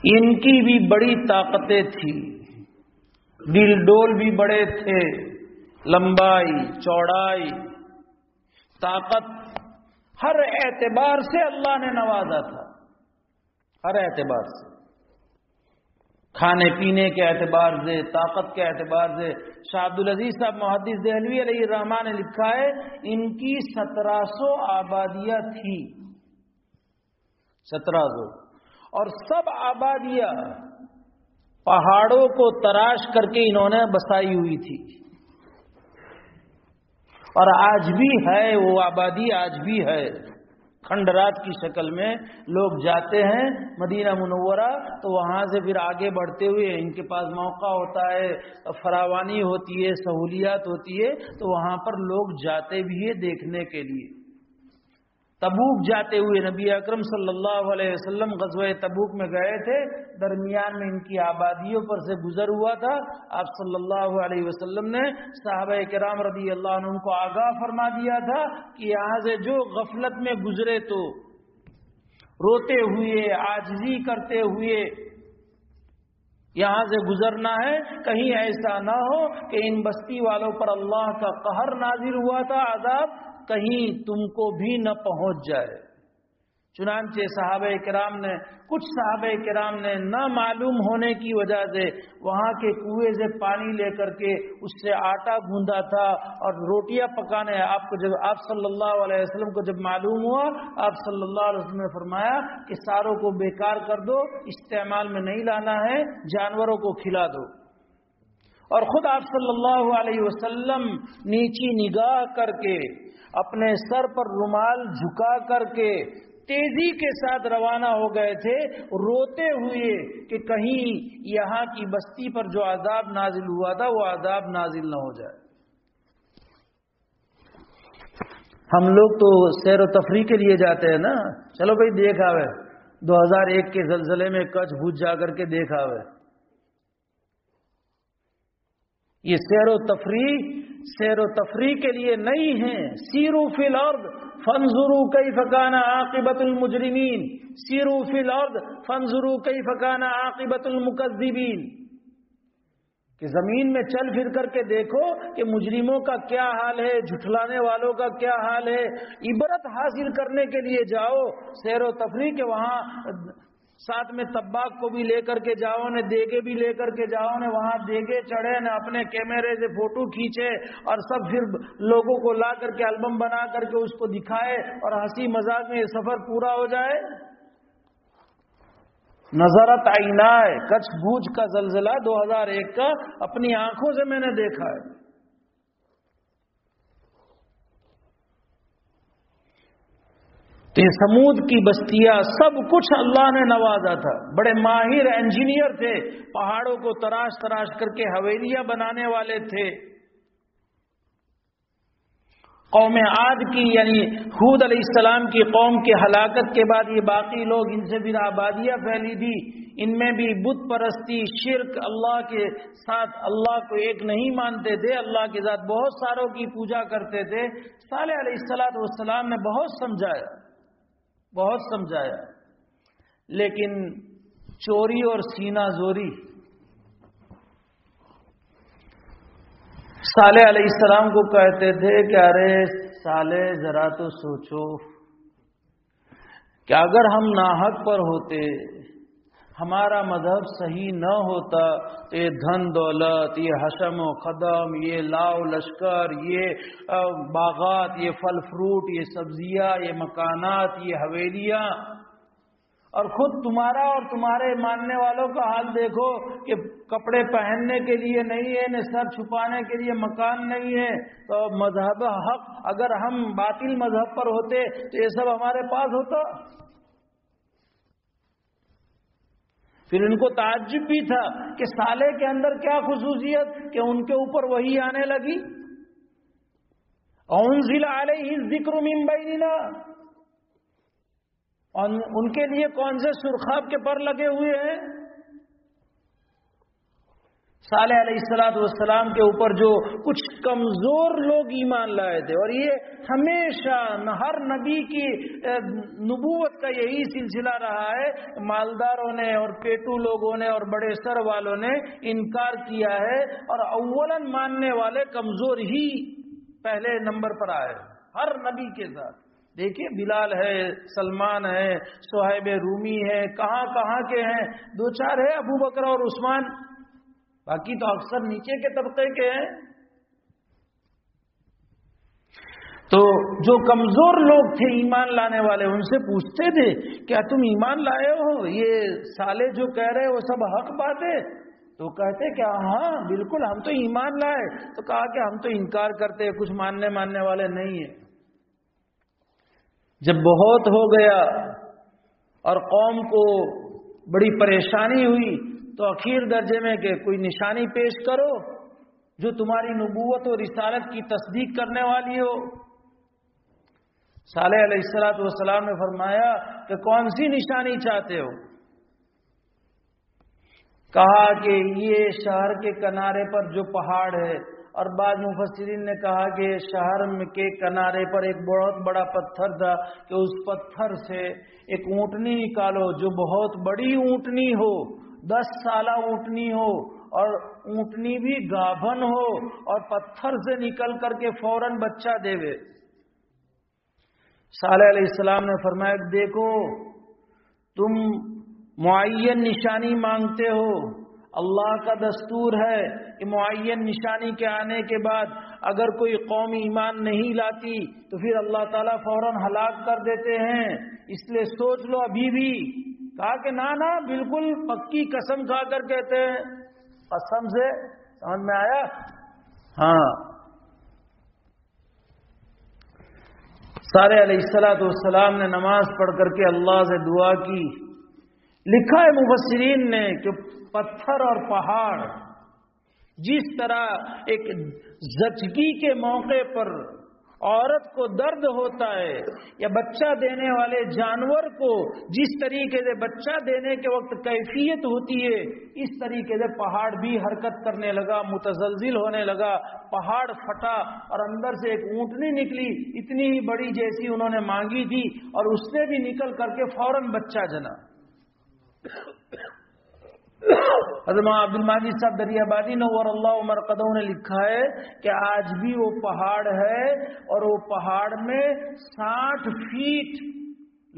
ان کی بھی بڑی طاقتیں تھی، ڈل ڈول بھی بڑے تھے، لمبائی چوڑائی طاقت، ہر اعتبار سے اللہ نے نوازا تھا، ہر اعتبار سے، کھانے پینے کے اعتبار سے، طاقت کے اعتبار سے۔ شاہ عبدالعزیز صاحب محدث دہلوی علیہ الرحمٰن نے لکھا ہے ان کی 1700 آبادیاں تھی، 1700، اور سب آبادیاں پہاڑوں کو تراش کر کے انہوں نے بسائی ہوئی تھی، اور آج بھی ہے وہ آبادی، آج بھی ہے کھنڈرات کی شکل میں۔ لوگ جاتے ہیں مدینہ منورہ تو وہاں سے پھر آگے بڑھتے ہوئے ان کے پاس موقع ہوتا ہے، فراوانی ہوتی ہے، سہولیات ہوتی ہے، تو وہاں پر لوگ جاتے بھی ہیں دیکھنے کے لیے۔ تبوک جاتے ہوئے نبی اکرم صلی اللہ علیہ وسلم غزوہ تبوک میں گئے تھے، درمیان میں ان کی آبادیوں پر سے گزر ہوا تھا، آپ صلی اللہ علیہ وسلم نے صحابہ کرام رضی اللہ عنہم کو آگاہ فرما دیا تھا کہ یہاں سے جو غفلت میں گزرے تو روتے ہوئے، عاجزی کرتے ہوئے یہاں سے گزرنا ہے، کہیں ایسا نہ ہو کہ ان بستی والوں پر اللہ کا قہر نازل ہوا تھا، عذاب کہیں تم کو بھی نہ پہنچ جائے۔ چنانچہ کچھ صحابہ کرام نے نہ معلوم ہونے کی وجہ سے وہاں کے کنویں سے پانی لے کر کے اس سے آٹا گوندا تھا اور روٹیاں پکانے۔ جب آپ صلی اللہ علیہ وسلم کو جب معلوم ہوا، آپ صلی اللہ علیہ وسلم نے فرمایا کہ ساروں کو بیکار کر دو، استعمال میں نہیں لانا ہے، جانوروں کو کھلا دو۔ اور خود آپ صلی اللہ علیہ وسلم نیچی نگاہ کر کے، اپنے سر پر رومال جھکا کر کے تیزی کے ساتھ روانہ ہو گئے تھے، روتے ہوئے کہ کہیں یہاں کی بستی پر جو عذاب نازل ہوا تھا وہ عذاب نازل نہ ہو جائے۔ ہم لوگ تو سیر و تفریح کے لیے جاتے ہیں نا، چلو بھائی دیکھ آوے، 2001 کے زلزلے میں کچھ بھوج جا کر کے دیکھ آوے۔ یہ سیر و تفریح سیر و تفریح کے لیے نہیں ہیں. سیروا فی الارض فانظروا کیف کان عاقبۃ المجرمین، سیروا فی الارض فانظروا کیف کان عاقبۃ المکذبین، کہ زمین میں چل پھر کر کے دیکھو کہ مجرموں کا کیا حال ہے، جھٹلانے والوں کا کیا حال ہے. عبرت حاصل کرنے کے لیے جاؤ سیر و تفریح کے، وہاں ساتھ میں طباخ کو بھی لے کر کے جاؤ نے، دیگے بھی لے کر کے جاؤ نے، وہاں دیگے چڑھے نے، اپنے کیمرے سے فوٹو کھینچے اور سب پھر لوگوں کو لا کر کے البم بنا کر کے اس کو دکھائے اور ہنسی مذاق میں یہ سفر پورا ہو جائے. نظرت عینائے، کچھ بوجھ کا زلزلہ 2001 کا اپنی آنکھوں سے میں نے دیکھا ہے. تو یہ سمود کی بستیاں سب کچھ اللہ نے نوازا تھا، بڑے ماہر انجینئر تھے، پہاڑوں کو تراش تراش کر کے حویلیاں بنانے والے تھے. قوم عاد کی یعنی ہود علیہ السلام کی قوم کی ہلاکت کے بعد یہ باقی لوگ، ان سے پھر آبادیاں پھیلی تھی، ان میں بھی بت پرستی، شرک، اللہ کے ساتھ اللہ کو ایک نہیں مانتے تھے، اللہ کے ساتھ بہت ساروں کی پوجا کرتے تھے. صالح علیہ السلام نے بہت سمجھایا لیکن چوری اور سینہ زوری. صالح علیہ السلام کو کہتے تھے کہ ارے صالح ذرا تو سوچو کہ اگر ہم ناحق پر ہوتے، ہمارا مذہب صحیح نہ ہوتا تو یہ دھن دولت، یہ حشم و خدم، یہ لاؤ لشکر، یہ باغات، یہ پھل فروٹ، یہ سبزیاں، یہ مکانات، یہ حویلیاں، اور خود تمہارا اور تمہارے ماننے والوں کا حال دیکھو کہ کپڑے پہننے کے لیے نہیں ہے، نہ سر چھپانے کے لیے مکان نہیں ہے. تو مذہب حق، اگر ہم باطل مذہب پر ہوتے تو یہ سب ہمارے پاس ہوتا. پھر ان کو تعجب بھی تھا کہ صالح کے اندر کیا خصوصیت کہ ان کے اوپر وحی آنے لگی. انزل علیہ الذکر من بیننا، ان کے لیے کون سے سرخاب کے پر لگے ہوئے ہیں. صالح علیہ السلام کے اوپر جو کچھ کمزور لوگ ایمان لائے تھے، اور یہ ہمیشہ ہر نبی کی نبوت کا یہی سلسلہ رہا ہے، مالداروں نے اور پیٹو لوگوں نے اور بڑے سر والوں نے انکار کیا ہے، اور اولاً ماننے والے کمزور ہی پہلے نمبر پر آئے ہر نبی کے ساتھ. دیکھیے بلال ہے، سلمان ہے، صہیب رومی ہے، کہاں کہاں کے ہیں، دو چار ہے ابو بکر اور عثمان، باقی تو اکثر نیچے کے طبقے کے ہیں. تو جو کمزور لوگ تھے ایمان لانے والے، ان سے پوچھتے تھے کیا تم ایمان لائے ہو، یہ صالح جو کہہ رہے وہ سب حق بات ہے؟ تو کہتے کہ ہاں بالکل ہم تو ایمان لائے. تو کہا کہ ہم تو انکار کرتے، کچھ ماننے والے نہیں ہیں. جب بہت ہو گیا اور قوم کو بڑی پریشانی ہوئی تو اخیر درجے میں کہ کوئی نشانی پیش کرو جو تمہاری نبوت اور رسالت کی تصدیق کرنے والی ہو. صالح علیہ السلام نے فرمایا کہ کون سی نشانی چاہتے ہو؟ کہا کہ یہ شہر کے کنارے پر جو پہاڑ ہے، اور بعض مفسرین نے کہا کہ شہر کے کنارے پر ایک بہت بڑا پتھر تھا کہ اس پتھر سے ایک اونٹنی نکالو جو بہت بڑی اونٹنی ہو، 10 سالہ اونٹنی ہو، اور اونٹنی بھی گابھن ہو اور پتھر سے نکل کر کے فوراً بچہ دے. صالح علیہ السلام نے فرمایا دیکھو تم معین نشانی مانگتے ہو، اللہ کا دستور ہے کہ معین نشانی کے آنے کے بعد اگر کوئی قوم ایمان نہیں لاتی تو پھر اللہ تعالیٰ فوراً ہلاک کر دیتے ہیں، اس لیے سوچ لو ابھی بھی. کہا کہ نہ بالکل پکی قسم کھا کر کہتے ہیں. قسم سے سمجھ میں آیا؟ ہاں. صالح علیہ السلام نے نماز پڑھ کر کے اللہ سے دعا کی. لکھا ہے مفسرین نے کہ پتھر اور پہاڑ جس طرح ایک زچگی کے موقع پر عورت کو درد ہوتا ہے یا بچہ دینے والے جانور کو جس طریقے سے بچہ دینے کے وقت کیفیت ہوتی ہے، اس طریقے سے پہاڑ بھی حرکت کرنے لگا، متزلزل ہونے لگا، پہاڑ پھٹا اور اندر سے ایک اونٹنی نکلی، اتنی ہی بڑی جیسی انہوں نے مانگی تھی، اور اس نے بھی نکل کر کے فوراً بچہ جنا۔ حضرت عبد المجید صاحب دریابادی نور اللہ مرقدہ نے لکھا ہے کہ آج بھی وہ پہاڑ ہے، اور وہ پہاڑ میں 60 فیٹ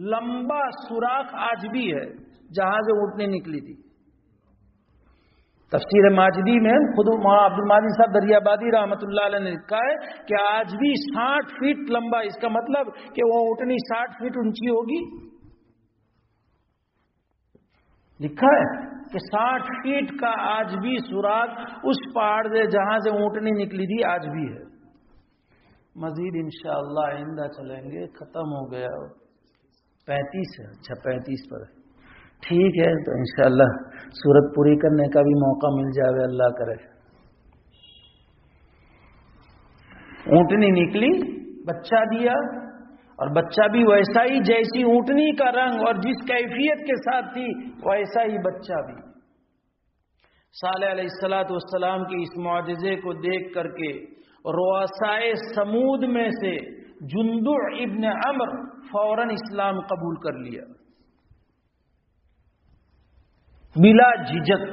لمبا سوراخ آج بھی ہے جہاں سے اونٹنی نکلی تھی۔ تفسیر ماجدی میں خود عبد المجید صاحب دریابادی رحمۃ اللہ علیہ نے لکھا ہے کہ آج بھی 60 فیٹ لمبا، اس کا مطلب کہ وہ اونٹنی 60 فیٹ اونچی ہوگی، لکھا ہے کہ 60 فیٹ کا آج بھی سوراخ اس پہاڑ سے جہاں سے اونٹنی نکلی تھی آج بھی ہے۔ مزید انشاءاللہ آئندہ چلیں گے، ختم ہو گیا 35 ہے، اچھا 35 پر ہے، ٹھیک ہے، تو انشاءاللہ سورت پوری کرنے کا بھی موقع مل جائے، اللہ کرے۔ اونٹنی نکلی، بچہ دیا، اور بچہ بھی ویسا ہی جیسی اونٹنی کا رنگ اور جس کیفیت کے ساتھ تھی ویسا ہی بچہ بھی۔ صالح علیہ السلام کے اس معجزے کو دیکھ کر کے رؤسائے سمود میں سے جندع ابن عمرو فوراً اسلام قبول کر لیا بلا جھجک۔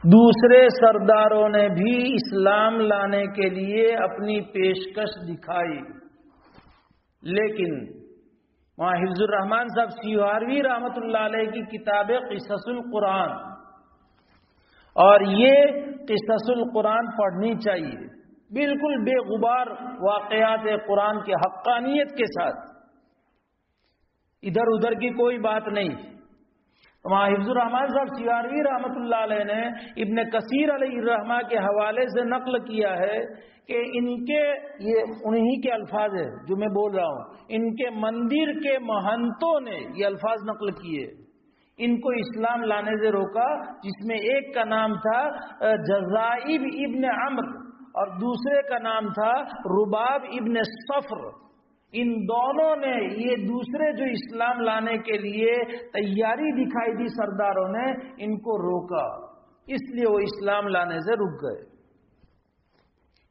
دوسرے سرداروں نے بھی اسلام لانے کے لیے اپنی پیشکش دکھائی، لیکن وہاں حفظ الرحمان صاحب سیوہاروی رحمۃ اللہ علیہ کی کتاب قصص القرآن، اور یہ قصص القرآن پڑھنی چاہیے بالکل بے غبار واقعات قرآن کے حقانیت کے ساتھ، ادھر ادھر کی کوئی بات نہیں۔ وہاں حفظ الرحمان صاحب سیوہاروی رحمۃ اللہ علیہ نے ابن کثیر علیہ الرحمہ کے حوالے سے نقل کیا ہے کہ ان کے یہ انہی کے الفاظ ہے جو میں بول رہا ہوں، ان کے مندر کے مہنتوں نے یہ الفاظ نقل کیے، ان کو اسلام لانے سے روکا، جس میں ایک کا نام تھا جزائب ابن عمرو اور دوسرے کا نام تھا رباب ابن صفر۔ ان دونوں نے یہ دوسرے جو اسلام لانے کے لیے تیاری دکھائی تھی سرداروں نے، ان کو روکا، اس لیے وہ اسلام لانے سے رک گئے۔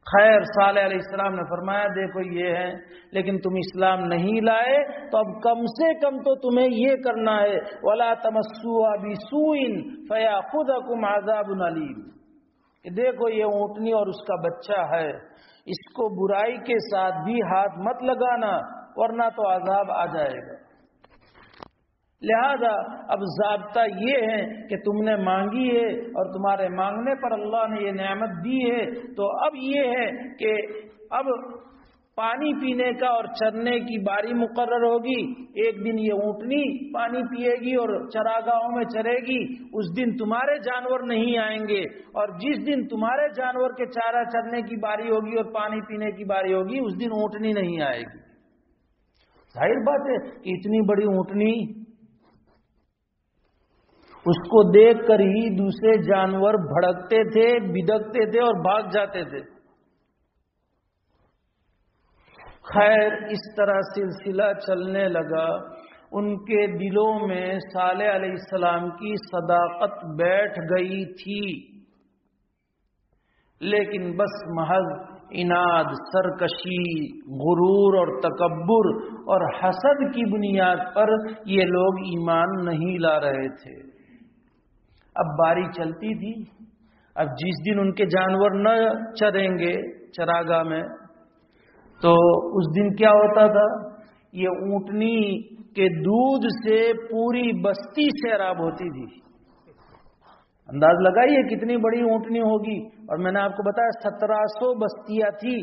خیر، صالح علیہ السلام نے فرمایا دیکھو یہ ہے، لیکن تم اسلام نہیں لائے تو اب کم سے کم تو تمہیں یہ کرنا ہے وَلَا تَمَسُّوهَا بِسُوءٍ فَيَأْخُذَكُمْ عَذَابٌ أَلِيمٌ، کہ دیکھو یہ اونٹنی اور اس کا بچہ ہے، اس کو برائی کے ساتھ بھی ہاتھ مت لگانا ورنہ تو عذاب آ جائے گا۔ لہذا اب ضابطہ یہ ہے کہ تم نے مانگی ہے اور تمہارے مانگنے پر اللہ نے یہ نعمت دی ہے، تو اب یہ ہے کہ اب پانی پینے کا اور چرنے کی باری مقرر ہوگی۔ ایک دن یہ اونٹنی پانی پیے گی اور چراگاہوں میں چرے گی، اس دن تمہارے جانور نہیں آئیں گے، اور جس دن تمہارے جانور کے چارہ چرنے کی باری ہوگی اور پانی پینے کی باری ہوگی اس دن اونٹنی نہیں آئے گی۔ ظاہر بات ہے کہ اتنی بڑی اونٹنی، اس کو دیکھ کر ہی دوسرے جانور بھڑکتے تھے، بدکتے تھے اور بھاگ جاتے تھے۔ خیر، اس طرح سلسلہ چلنے لگا، ان کے دلوں میں صالح علیہ السلام کی صداقت بیٹھ گئی تھی، لیکن بس محض عناد، سرکشی، غرور اور تکبر اور حسد کی بنیاد پر یہ لوگ ایمان نہیں لا رہے تھے۔ اب باری چلتی تھی، اب جس دن ان کے جانور نہ چریں گے چراگاہ میں تو اس دن کیا ہوتا تھا، یہ اونٹنی کے دودھ سے پوری بستی سیراب ہوتی تھی۔ انداز لگائیے کتنی بڑی اونٹنی ہوگی، اور میں نے آپ کو بتایا 1700 بستیاں تھی،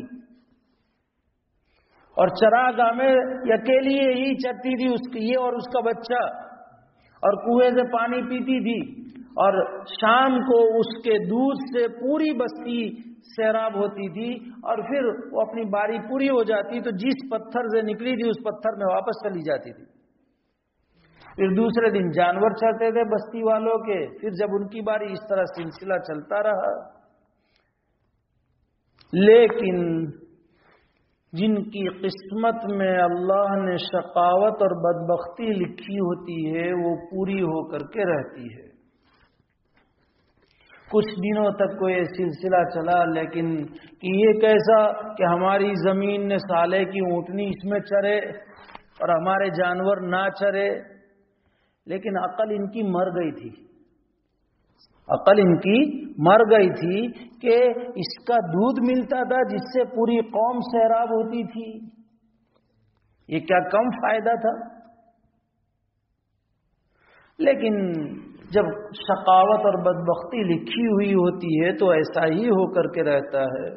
اور چراگاہ میں اکیلی ہی چرتی تھی، یہ اور اس کا بچہ، اور کنویں سے پانی پیتی تھی، اور شام کو اس کے دودھ سے پوری بستی سیراب ہوتی تھی، اور پھر وہ اپنی باری پوری ہو جاتی تو جس پتھر سے نکلی تھی اس پتھر میں واپس چلی جاتی تھی۔ پھر دوسرے دن جانور چرتے تھے بستی والوں کے، پھر جب ان کی باری، اس طرح سلسلہ چلتا رہا۔ لیکن جن کی قسمت میں اللہ نے شقاوت اور بدبختی لکھی ہوتی ہے وہ پوری ہو کر کے رہتی ہے۔ کچھ دنوں تک کوئی سلسلہ چلا، لیکن کہ یہ کیسا کہ ہماری زمین نے سالے کی اونٹنی اس میں چرے اور ہمارے جانور نہ چرے، لیکن عقل ان کی مر گئی تھی، عقل ان کی مر گئی تھی کہ اس کا دودھ ملتا تھا جس سے پوری قوم سیراب ہوتی تھی، یہ کیا کم فائدہ تھا؟ لیکن جب شقاوت اور بدبختی لکھی ہوئی ہوتی ہے تو ایسا ہی ہو کر کے رہتا ہے۔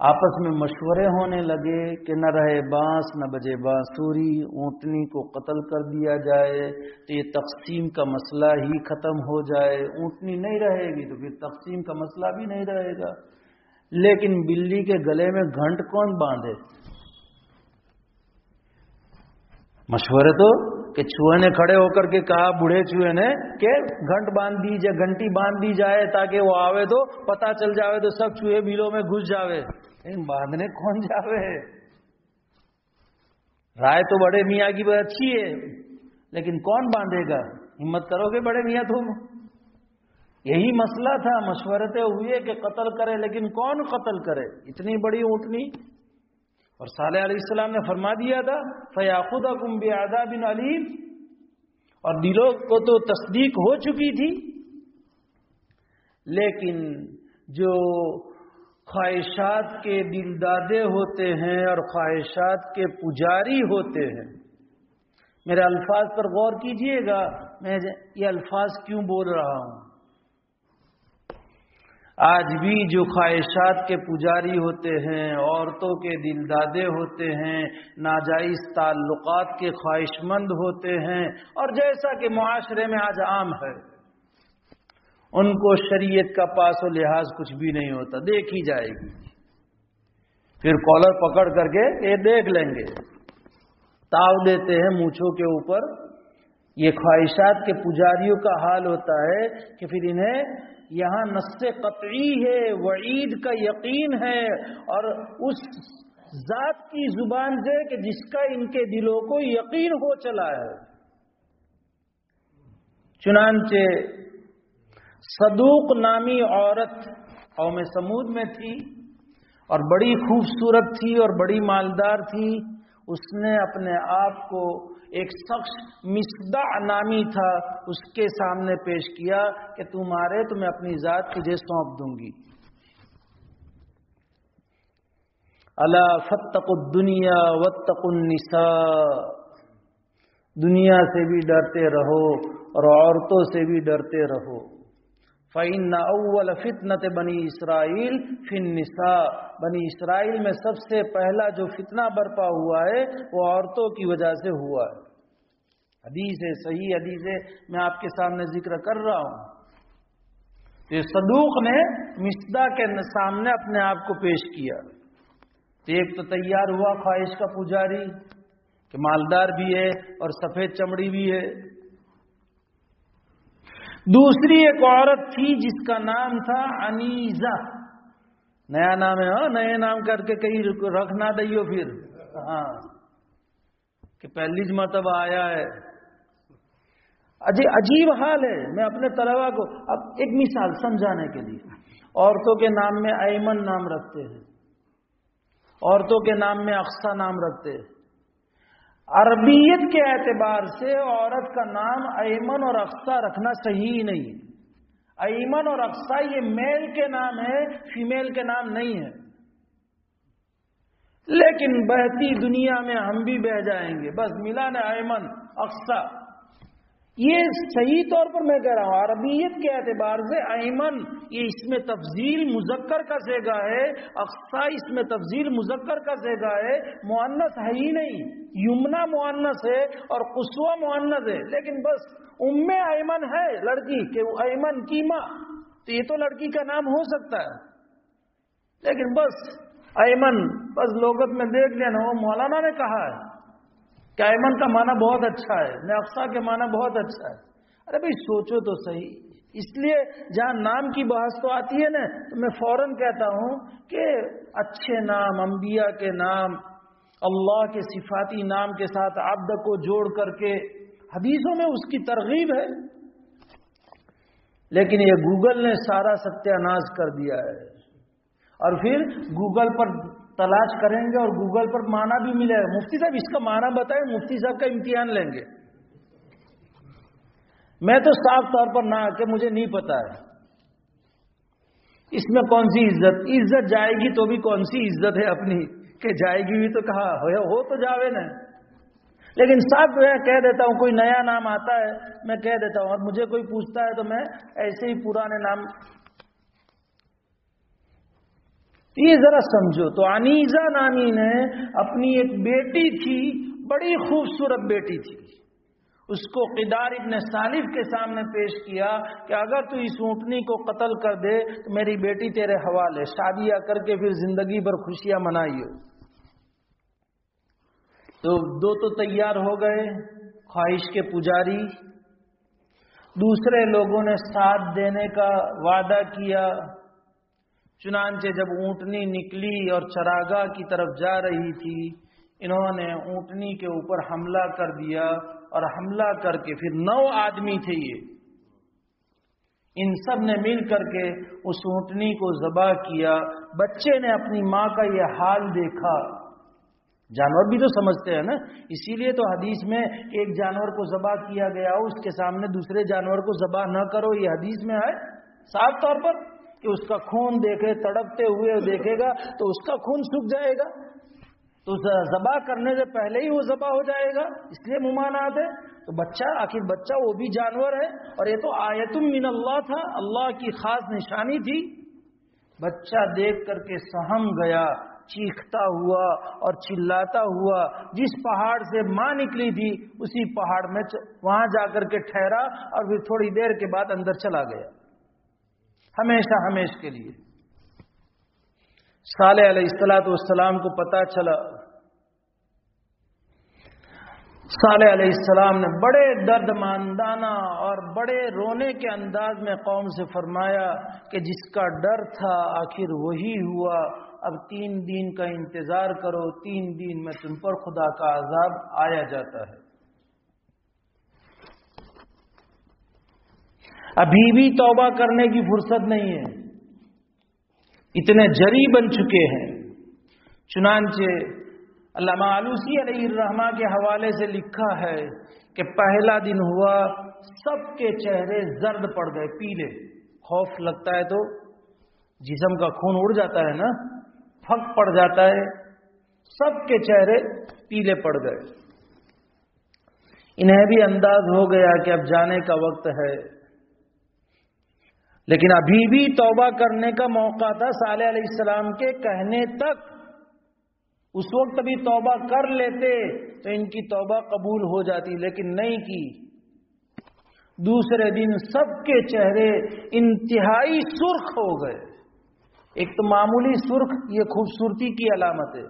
آپس میں مشورے ہونے لگے کہ نہ رہے بانس نہ بجے بانسوری، اونٹنی کو قتل کر دیا جائے تو یہ تقسیم کا مسئلہ ہی ختم ہو جائے، اونٹنی نہیں رہے گی تو پھر تقسیم کا مسئلہ بھی نہیں رہے گا۔ لیکن بلی کے گلے میں گھنٹ کون باندھے؟ مشورے تو کہ چوہے نے کھڑے ہو کر کے کہا، بوڑھے چوہے نے کہ گھنٹ باندھ دی جائے، گھنٹی باندھ دی جائے تاکہ وہ آوے تو پتہ چل جاوے تو سب چوہے بلوں میں گھس جاوے۔ لیکن باندھنے کون جاوے؟ رائے تو بڑے میاں کی بہت اچھی ہے، لیکن کون باندھے گا؟ ہمت کرو گے بڑے میاں تم؟ یہی مسئلہ تھا، مشورتے ہوئے کہ قتل کرے، لیکن کون قتل کرے اتنی بڑی اونٹنی؟ اور صالح علیہ السلام نے فرما دیا تھا فَيَأْخُذَكُمْ بِعَذَابٍ أَلِيمٍ، اور دلوں کو تو تصدیق ہو چکی تھی، لیکن جو خواہشات کے دلدادے ہوتے ہیں اور خواہشات کے پجاری ہوتے ہیں، میرے الفاظ پر غور کیجئے گا، میں یہ الفاظ کیوں بول رہا ہوں۔ آج بھی جو خواہشات کے پجاری ہوتے ہیں، عورتوں کے دلدادے ہوتے ہیں، ناجائز تعلقات کے خواہش مند ہوتے ہیں، اور جیسا کہ معاشرے میں آج عام ہے، ان کو شریعت کا پاس و لحاظ کچھ بھی نہیں ہوتا، دیکھی جائے گی، پھر کالر پکڑ کر کے یہ دیکھ لیں گے، تاؤ دیتے ہیں مونچھوں کے اوپر۔ یہ خواہشات کے پجاریوں کا حال ہوتا ہے کہ پھر انہیں یہاں نص قطعی ہے، وعید کا یقین ہے، اور اس ذات کی زبان سے کہ جس کا ان کے دلوں کو یقین ہو چلا ہے۔ چنانچہ صدوق نامی عورت قوم سمود میں تھی اور بڑی خوبصورت تھی اور بڑی مالدار تھی، اس نے اپنے آپ کو ایک شخص مصدع نامی تھا اس کے سامنے پیش کیا کہ تمہارے تو میں اپنی ذات تجھے سونپ دوں گی۔ الا فاتقوا الدنیا واتقوا النساء، دنیا سے بھی ڈرتے رہو اور عورتوں سے بھی ڈرتے رہو۔ فإن أول فتنة بنی اسرائیل فی النساء، بنی اسرائیل میں سب سے پہلا جو فتنہ برپا ہوا ہے وہ عورتوں کی وجہ سے ہوا ہے۔ حدیث ہے، صحیح حدیث ہے، میں آپ کے سامنے ذکر کر رہا ہوں۔ یہ صدوق نے مصدع کے سامنے اپنے آپ کو پیش کیا، تو ایک تو تیار ہوا خواہش کا پجاری کہ مالدار بھی ہے اور سفید چمڑی بھی ہے، دوسری ایک عورت تھی جس کا نام تھا عنیزہ، نیا نام ہے، ہاں نئے نام کر کے کہیں رکھ نہ دئیو پھر، ہاں کہ پہلی مرتبہ آیا ہے۔ عجیب حال ہے۔ میں اپنے طلبا کو اب ایک مثال سمجھانے کے لیے، عورتوں کے نام میں ایمن نام رکھتے ہیں، عورتوں کے نام میں اقصی نام رکھتے ہیں۔ عربیت کے اعتبار سے عورت کا نام ایمن اور اقصی رکھنا صحیح نہیں۔ ایمن اور اقصی یہ میل کے نام ہے، فیمیل کے نام نہیں ہے، لیکن بہتی دنیا میں ہم بھی بہ جائیں گے، بس ملان ہے ایمن اقصی، یہ صحیح طور پر میں کہہ رہا ہوں۔ عربیت کے اعتبار سے ایمن یہ اس میں تفضیل مذکر کا صیغہ ہے، اقصی اس میں تفضیل مذکر کا صیغہ ہے، مؤنث ہے ہی نہیں، یمنا مؤنث ہے اور قصوہ مؤنث ہے، لیکن بس ام ایمن ہے لڑکی کہ وہ ایمن کی ماں، تو یہ تو لڑکی کا نام ہو سکتا ہے، لیکن بس ایمن، بس لغت میں دیکھ لینا، وہ مولانا نے کہا ہے کہ ایمن کا معنی بہت اچھا ہے، اقصی کے معنی بہت اچھا ہے۔ ارے بھائی سوچو تو صحیح، اس لیے جہاں نام کی بحث تو آتی ہے نا، تو میں فوراً کہتا ہوں کہ اچھے نام، انبیاء کے نام، اللہ کے صفاتی نام کے ساتھ عبد کو جوڑ کر کے حدیثوں میں اس کی ترغیب ہے، لیکن یہ گوگل نے سارا ستیہ ناش کر دیا ہے۔ اور پھر گوگل پر تلاش کریں گے اور گوگل پر معنی بھی ملے گا، مفتی صاحب اس کا معنی بتائیں، مفتی صاحب کا امتحان لیں گے۔ میں تو صاف طور پر نہ کہ مجھے نہیں پتا ہے اس میں کون سی عزت جائے گی، تو بھی کون سی عزت ہے اپنی کہ جائے گی بھی تو کہا ہو تو جاوے نا، لیکن صاحب میں کہہ دیتا ہوں، کوئی نیا نام آتا ہے میں کہہ دیتا ہوں، اور مجھے کوئی پوچھتا ہے تو میں ایسے ہی پرانے نام۔ یہ ذرا سمجھو، تو انیزہ نامی نے اپنی ایک بیٹی تھی، بڑی خوبصورت بیٹی تھی، اس کو قدار ابن سالف کے سامنے پیش کیا کہ اگر تو اس اونٹنی کو قتل کر دے تو میری بیٹی تیرے حوالے، شادیاں کر کے پھر زندگی بھر خوشیاں منائیو۔ تو دو تو تیار ہو گئے خواہش کے پجاری، دوسرے لوگوں نے ساتھ دینے کا وعدہ کیا۔ چنانچہ جب اونٹنی نکلی اور چراگاہ کی طرف جا رہی تھی، انہوں نے اونٹنی کے اوپر حملہ کر دیا، اور حملہ کر کے پھر 9 آدمی تھے یہ، ان سب نے مل کر کے اس اونٹنی کو ذبح کیا۔ بچے نے اپنی ماں کا یہ حال دیکھا، جانور بھی تو سمجھتے ہیں نا، اسی لیے تو حدیث میں ایک جانور کو ذبح کیا گیا ہو، اس کے سامنے دوسرے جانور کو ذبح نہ کرو، یہ حدیث میں ہے صاف طور پر کہ اس کا خون دیکھے، تڑپتے ہوئے دیکھے گا تو اس کا خون سوکھ جائے گا، تو ذبح کرنے سے پہلے ہی وہ ذبح ہو جائے گا، اس لیے ممانعت ہے۔ تو بچہ، آخر بچہ وہ بھی جانور ہے، اور یہ تو آیت من اللہ تھا، اللہ کی خاص نشانی تھی۔ بچہ دیکھ کر کے سہم گیا، چیختا ہوا اور چلاتا ہوا، جس پہاڑ سے ماں نکلی تھی اسی پہاڑ میں وہاں جا کر کے ٹھہرا، اور پھر تھوڑی دیر کے بعد اندر چلا گیا، ہمیشہ ہمیشہ کے لیے۔ صالح علیہ السلام کو پتا چلا، صالح علیہ السلام نے بڑے درد ماندانہ اور بڑے رونے کے انداز میں قوم سے فرمایا کہ جس کا ڈر تھا آخر وہی ہوا، اب 3 دن کا انتظار کرو، 3 دن میں تم پر خدا کا عذاب آیا جاتا ہے۔ ابھی بھی توبہ کرنے کی فرصت نہیں ہے، اتنے جری بن چکے ہیں۔ چنانچہ علامہ آلوسی علیہ الرحمہ کے حوالے سے لکھا ہے کہ پہلا دن ہوا، سب کے چہرے زرد پڑ گئے، پیلے، خوف لگتا ہے تو جسم کا خون اڑ جاتا ہے نا، پھک پڑ جاتا ہے، سب کے چہرے پیلے پڑ گئے۔ انہیں بھی انداز ہو گیا کہ اب جانے کا وقت ہے، لیکن ابھی بھی توبہ کرنے کا موقع تھا۔ صالح علیہ السلام کے کہنے تک اس وقت بھی توبہ کر لیتے تو ان کی توبہ قبول ہو جاتی، لیکن نہیں کی۔ دوسرے دن سب کے چہرے انتہائی سرخ ہو گئے۔ ایک تو معمولی سرخ یہ خوبصورتی کی علامت ہے،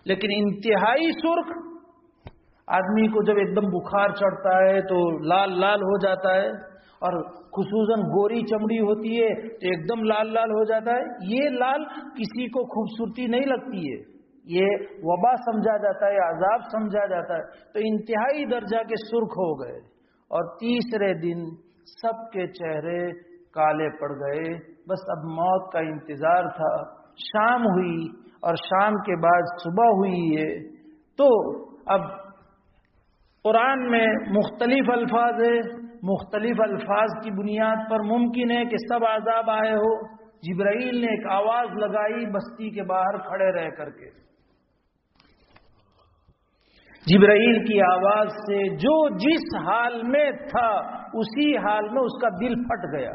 لیکن انتہائی سرخ، آدمی کو جب ایک دم بخار چڑھتا ہے تو لال لال ہو جاتا ہے، اور خصوصاً گوری چمڑی ہوتی ہے تو ایک دم لال لال ہو جاتا ہے۔ یہ لال کسی کو خوبصورتی نہیں لگتی ہے، یہ وبا سمجھا جاتا ہے، عذاب سمجھا جاتا ہے۔ تو انتہائی درجہ کے سرخ ہو گئے، اور تیسرے دن سب کے چہرے کالے پڑ گئے، بس اب موت کا انتظار تھا۔ شام ہوئی اور شام کے بعد صبح ہوئی ہے، تو اب قرآن میں مختلف الفاظ ہے، مختلف الفاظ کی بنیاد پر ممکن ہے کہ سب عذاب آئے ہو۔ جبرائیل نے ایک آواز لگائی بستی کے باہر کھڑے رہ کر کے، جبرائیل کی آواز سے جو جس حال میں تھا اسی حال میں اس کا دل پھٹ گیا،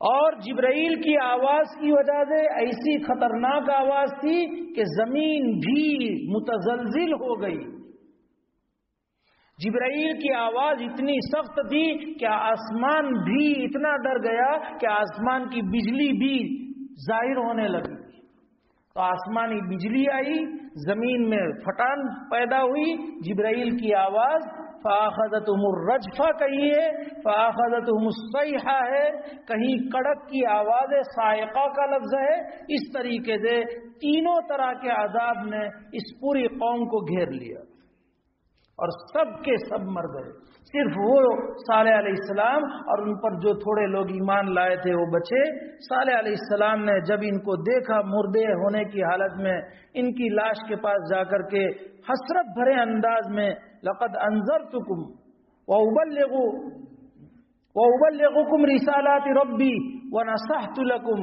اور جبرائیل کی آواز کی وجہ سے ایسی خطرناک آواز تھی کہ زمین بھی متزلزل ہو گئی۔ جبرائیل کی آواز اتنی سخت تھی کہ آسمان بھی اتنا ڈر گیا کہ آسمان کی بجلی بھی ظاہر ہونے لگی۔ تو آسمانی بجلی آئی، زمین میں پھٹان پیدا ہوئی، جبرائیل کی آواز فَأَخَذَتْهُمُ الرَّجْفَةُ کہیے، فَأَخَذَتْهُمُ الصَّيْحَةُ ہے، کہیں کڑک کی آواز صاعقہ کا لفظ ہے. اس طریقے سے تینوں طرح کے عذاب نے اس پوری قوم کو گھیر لیا اور سب کے سب مر گئے. صرف وہ صالح علیہ السلام اور ان پر جو تھوڑے لوگ ایمان لائے تھے وہ بچے. صالح علیہ السلام نے جب ان کو دیکھا مردے ہونے کی حالت میں، ان کی لاش کے پاس جا کر کے حسرت بھرے انداز میں لقد انذرتکم وابلغکم رسالات ربی ونصحت لکم،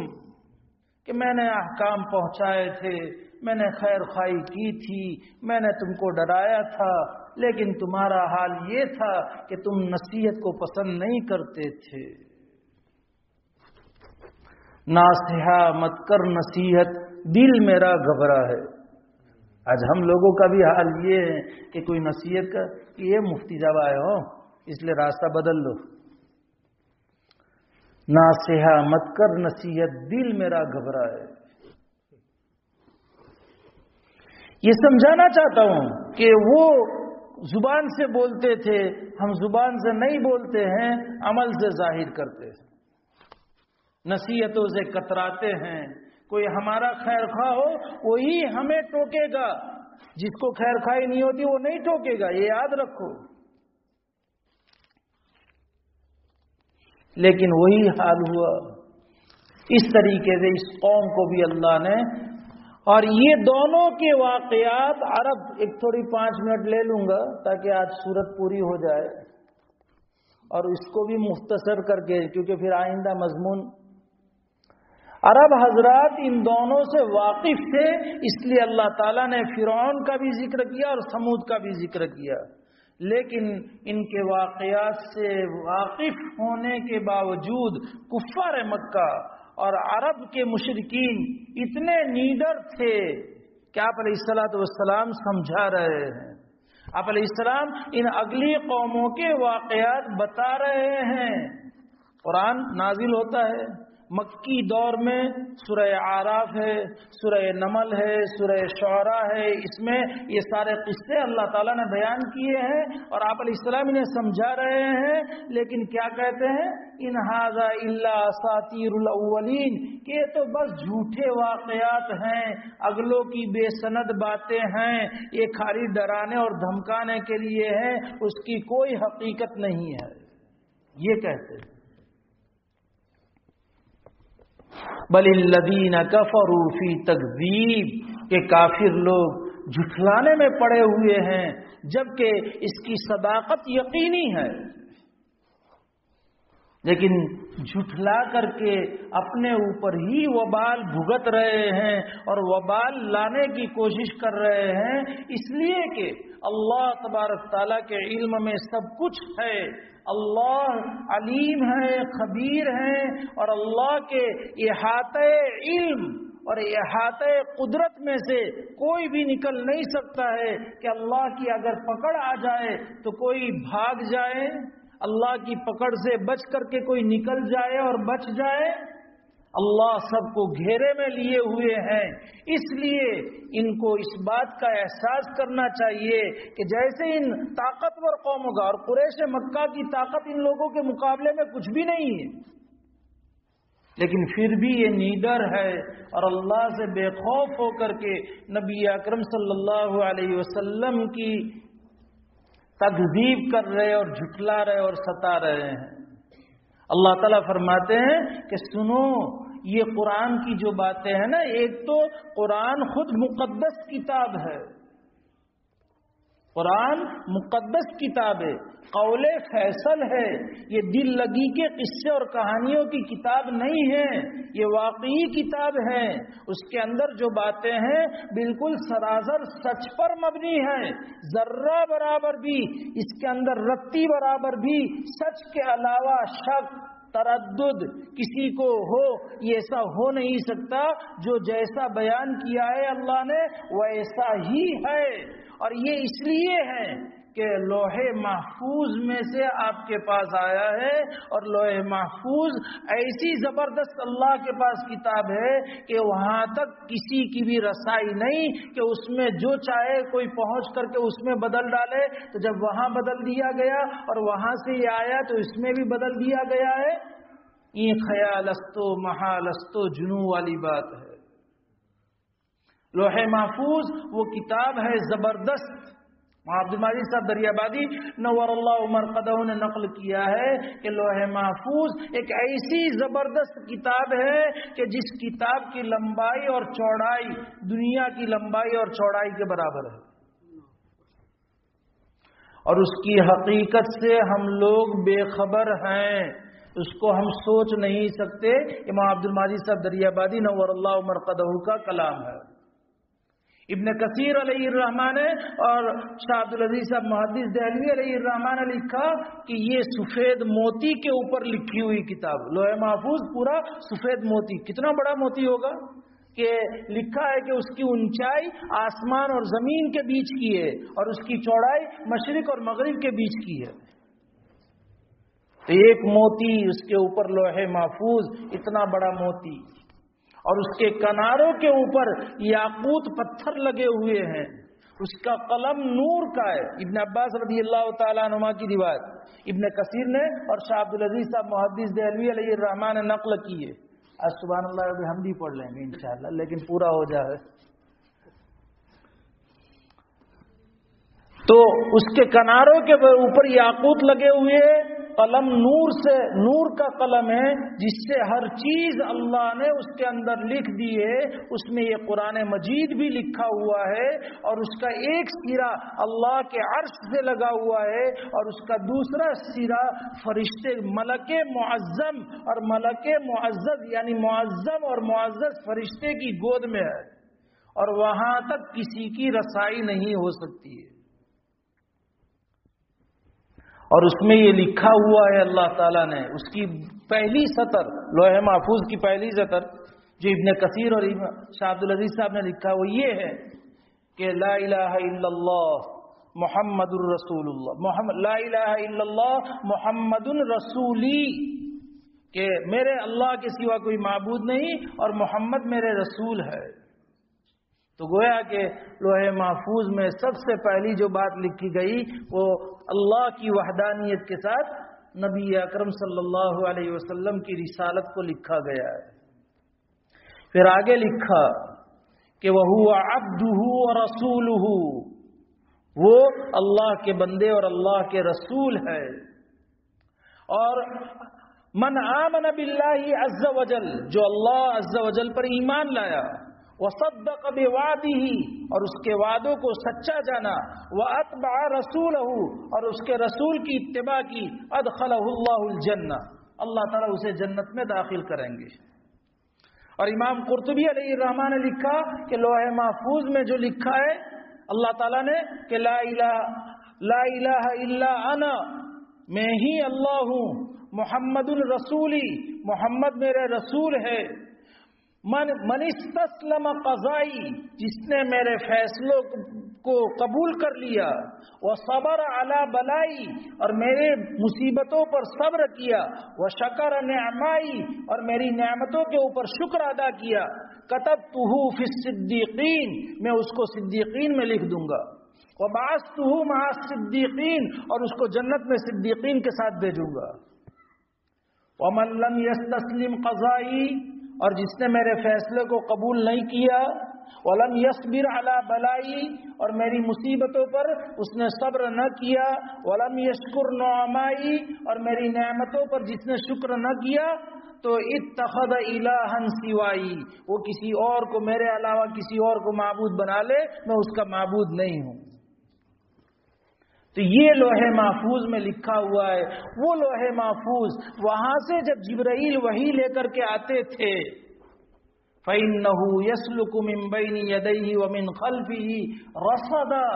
کہ میں نے احکام پہنچائے تھے، میں نے خیر خواہی کی تھی، میں نے تم کو ڈرایا تھا، لیکن تمہارا حال یہ تھا کہ تم نصیحت کو پسند نہیں کرتے تھے. ناصحہ مت کر نصیحت، دل میرا گھبرا ہے. آج ہم لوگوں کا بھی حال یہ ہے کہ کوئی نصیحت کا کہ یہ مفتی صاحب آئے ہو اس لیے راستہ بدل لو. ناصحہ مت کر نصیحت، دل میرا گھبرا ہے. یہ سمجھانا چاہتا ہوں کہ وہ زبان سے بولتے تھے، ہم زبان سے نہیں بولتے ہیں، عمل سے ظاہر کرتے ہیں، نصیحتوں سے کتراتے ہیں. کوئی ہمارا خیر خواہ ہو وہی ہمیں ٹوکے گا، جس کو خیر خواہی نہیں ہوتی وہ نہیں ٹوکے گا، یہ یاد رکھو. لیکن وہی حال ہوا. اس طریقے سے اس قوم کو بھی اللہ نے، اور یہ دونوں کے واقعات عرب، ایک تھوڑی 5 منٹ لے لوں گا تاکہ آج سورت پوری ہو جائے، اور اس کو بھی مختصر کر کے، کیونکہ پھر آئندہ مضمون. عرب حضرات ان دونوں سے واقف تھے، اس لیے اللہ تعالیٰ نے فرعون کا بھی ذکر کیا اور سمود کا بھی ذکر کیا. لیکن ان کے واقعات سے واقف ہونے کے باوجود کفار مکہ اور عرب کے مشرکین اتنے نیڈر تھے کہ آپ علیہ الصلوۃ والسلام سمجھا رہے ہیں. آپ علیہ السلام ان اگلی قوموں کے واقعات بتا رہے ہیں. قرآن نازل ہوتا ہے مکی دور میں، سورہ اعراف ہے، سورہ نمل ہے، سورہ شعراء ہے، اس میں یہ سارے قصے اللہ تعالیٰ نے بیان کیے ہیں اور آپ علیہ السلام انہیں سمجھا رہے ہیں. لیکن کیا کہتے ہیں؟ ان ھذا الا اساطیر الاولین، کہ یہ تو بس جھوٹے واقعات ہیں، اگلوں کی بے سند باتیں ہیں، یہ خالی ڈرانے اور دھمکانے کے لیے ہیں، اس کی کوئی حقیقت نہیں ہے، یہ کہتے ہیں. بل الذین کفروا فی تکذیب، کہ کافر لوگ جھٹلانے میں پڑے ہوئے ہیں جبکہ اس کی صداقت یقینی ہے، لیکن جھٹلا کر کے اپنے اوپر ہی وبال بھگت رہے ہیں اور وبال لانے کی کوشش کر رہے ہیں، اس لیے کہ اللہ تبارک تعالیٰ کے علم میں سب کچھ ہے. اللہ علیم ہے، خبیر ہے، اور اللہ کے احاطہ علم اور احاطہ قدرت میں سے کوئی بھی نکل نہیں سکتا ہے کہ اللہ کی اگر پکڑ آ جائے تو کوئی بھاگ جائے، اللہ کی پکڑ سے بچ کر کے کوئی نکل جائے اور بچ جائے. اللہ سب کو گھیرے میں لیے ہوئے ہیں. اس لیے ان کو اس بات کا احساس کرنا چاہیے کہ جیسے ان طاقتور قوموں کا، اور قریش مکہ کی طاقت ان لوگوں کے مقابلے میں کچھ بھی نہیں ہے، لیکن پھر بھی یہ نیڈر ہے اور اللہ سے بے خوف ہو کر کے نبی اکرم صلی اللہ علیہ وسلم کی تکذیب کر رہے اور جھٹلا رہے اور ستا رہے ہیں. اللہ تعالیٰ فرماتے ہیں کہ سنو، یہ قرآن کی جو باتیں ہیں نا، ایک تو قرآن خود مقدس کتاب ہے، قرآن مقدس کتاب ہے، قول فیصل ہے، یہ دل لگی کے قصے اور کہانیوں کی کتاب نہیں ہے، یہ واقعی کتاب ہے. اس کے اندر جو باتیں ہیں بالکل سراسر سچ پر مبنی ہے، ذرہ برابر بھی اس کے اندر رتی برابر بھی سچ کے علاوہ شک تردد کسی کو ہو، یہ ایسا ہو نہیں سکتا. جو جیسا بیان کیا ہے اللہ نے وہ ایسا ہی ہے، اور یہ اس لیے ہے کہ لوح محفوظ میں سے آپ کے پاس آیا ہے، اور لوح محفوظ ایسی زبردست اللہ کے پاس کتاب ہے کہ وہاں تک کسی کی بھی رسائی نہیں کہ اس میں جو چاہے کوئی پہنچ کر کے اس میں بدل ڈالے۔ تو جب وہاں بدل دیا گیا اور وہاں سے یہ آیا تو اس میں بھی بدل دیا گیا ہے۔ یہ خیالستو محالستو جنوں والی بات ہے۔ لوح محفوظ وہ کتاب ہے زبردست۔ عبد المجید صاحب دریابادی نور اللہ مرقدہ نے نقل کیا ہے کہ لوح محفوظ ایک ایسی زبردست کتاب ہے کہ جس کتاب کی لمبائی اور چوڑائی دنیا کی لمبائی اور چوڑائی کے برابر ہے، اور اس کی حقیقت سے ہم لوگ بے خبر ہیں، اس کو ہم سوچ نہیں سکتے۔ امام عبد المجید صاحب دریابادی نور اللہ مرقدہ کا کلام ہے۔ ابن کثیر علیہ الرحمن اور شاہ عبد العزیز صاحب محدث دہلوی علیہ الرحمن نے لکھا کہ یہ سفید موتی کے اوپر لکھی ہوئی کتاب، لوح محفوظ پورا سفید موتی۔ کتنا بڑا موتی ہوگا کہ لکھا ہے کہ اس کی اونچائی آسمان اور زمین کے بیچ کی ہے اور اس کی چوڑائی مشرق اور مغرب کے بیچ کی ہے۔ تو ایک موتی اس کے اوپر لوح محفوظ، اتنا بڑا موتی، اور اس کے کناروں کے اوپر یاقوت پتھر لگے ہوئے ہیں۔ اس کا قلم نور کا ہے۔ ابن عباس رضی اللہ تعالیٰ عنہما کی روایت ابن کثیر نے اور شاہ عبد العزیز صاحب محدث دہلوی علیہ الرحمن نے نقل کی ہے۔ آج سبحان اللہ ابھی ہم بھی پڑھ لیں گے انشاءاللہ، لیکن پورا ہو جائے۔ تو اس کے کناروں کے اوپر یاقوت لگے ہوئے، قلم نور کا قلم ہے، جس سے ہر چیز اللہ نے اس کے اندر لکھ دی ہے۔ اس میں یہ قرآن مجید بھی لکھا ہوا ہے، اور اس کا ایک سرا اللہ کے عرش سے لگا ہوا ہے، اور اس کا دوسرا سرا فرشتے ملک معظم اور ملک معزز یعنی معظم اور معزز فرشتے کی گود میں ہے، اور وہاں تک کسی کی رسائی نہیں ہو سکتی ہے۔ اور اس میں یہ لکھا ہوا ہے اللہ تعالیٰ نے، اس کی پہلی سطر لوح محفوظ کی پہلی سطر جو ابن کثیر اور شاہ عبد العزیز صاحب نے لکھا وہ یہ ہے کہ لا الہ الا اللہ محمد الرسول اللہ، لا الہ الا اللہ محمد الرسولی، کہ میرے اللہ کے سوا کوئی معبود نہیں اور محمد میرے رسول ہے۔ تو گویا کہ لوح محفوظ میں سب سے پہلی جو بات لکھی گئی وہ اللہ کی وحدانیت کے ساتھ نبی اکرم صلی اللہ علیہ وسلم کی رسالت کو لکھا گیا ہے۔ پھر آگے لکھا کہ وَهُوَ عَبْدُهُ وَرَسُولُهُ، وہ اللہ کے بندے اور اللہ کے رسول ہے۔ اور من آمن باللہ عز وجل، جو اللہ عز وجل پر ایمان لایا، وصدق بوعده، اور اس کے وعدوں کو سچا جانا، واتبع رسولہ، اور اس کے رسول کی اتباع کی، ادخلہ اللہ الجنہ، اللہ تعالیٰ اسے جنت میں داخل کریں گے۔ اور امام قرطبی علیہ الرحمن نے لکھا کہ لوح محفوظ میں جو لکھا ہے اللہ تعالیٰ نے کہ لا الہ الا انا، میں ہی اللہ ہوں، محمد الرسولی، محمد میرے رسول ہے، من استسلم قضائی، جس نے میرے فیصلوں کو قبول کر لیا، وصبر علی بلائی، اور میرے مصیبتوں پر صبر کیا، وشکر نعمائی، اور میری نعمتوں کے اوپر شکر ادا کیا، کتبتہ فی الصدیقین، میں اس کو صدیقین میں لکھ دوں گا، وبعثتہ مع الصدیقین، اور اس کو جنت میں صدیقین کے ساتھ بھیجوں گا، ومن لم یستسلم قضائی، اور جس نے میرے فیصلے کو قبول نہیں کیا، ولم یصبر علی بلائی، اور میری مصیبتوں پر اس نے صبر نہ کیا، ولم یشکر نعمائی، اور میری نعمتوں پر جس نے شکر نہ کیا، تو اتخذ الہا سوائی، وہ کسی اور کو میرے علاوہ کسی اور کو معبود بنا لے، میں اس کا معبود نہیں ہوں۔ تو یہ لوح محفوظ میں لکھا ہوا ہے۔ وہ لوح محفوظ وہاں سے جب جبرائیل وحی لے کر کے آتے تھے، فَإِنَّهُ يَسْلُكُ مِن بَيْنِ يَدَيْهِ وَمِن خَلْفِهِ رَصَدًا،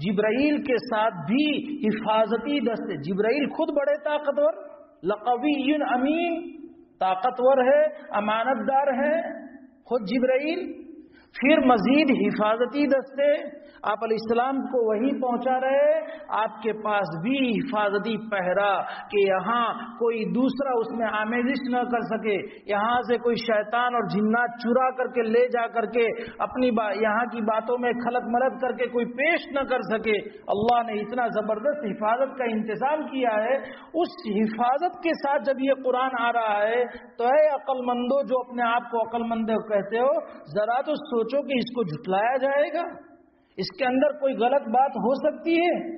جبرائیل کے ساتھ بھی حفاظتی دستے، جبرائیل خود بڑے طاقتور، لقوی امین، طاقتور ہے، امانت دار ہے خود جبرائیل، پھر مزید حفاظتی دستے آپ علیہ السلام کو وہی پہنچا رہے، آپ کے پاس بھی حفاظتی پہرا کہ یہاں کوئی دوسرا اس میں آمیزش نہ کر سکے، یہاں سے کوئی شیطان اور جنات چرا کر کے لے جا کر کے اپنی یہاں کی باتوں میں خلط ملط کر کے کوئی پیش نہ کر سکے۔ اللہ نے اتنا زبردست حفاظت کا انتظام کیا ہے۔ اس حفاظت کے ساتھ جب یہ قرآن آ رہا ہے تو اے عقل مندو جو اپنے آپ کو عقل مند کہتے ہو، ذرا تو سوچو کہ اس کو جھٹلایا جائے گا، اس کے اندر کوئی غلط بات ہو سکتی ہے؟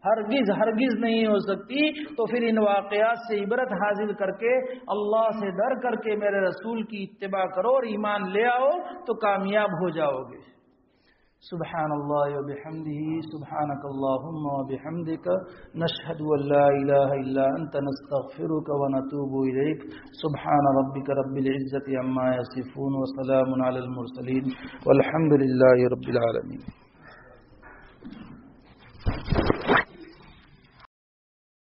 ہرگز ہرگز نہیں ہو سکتی۔ تو پھر ان واقعات سے عبرت حاصل کر کے اللہ سے ڈر کر کے میرے رسول کی اتباع کرو اور ایمان لے آؤ تو کامیاب ہو جاؤ گے۔ سبحان اللہ و بحمدہ، سبحانک اللہم و بحمدک، نشہد ان لا الہ الا انت، نستغفرک و نتوب الیک۔ سبحان ربک رب العزة عما یصفون و سلام علی المرسلین والحمد للہ رب العالمین۔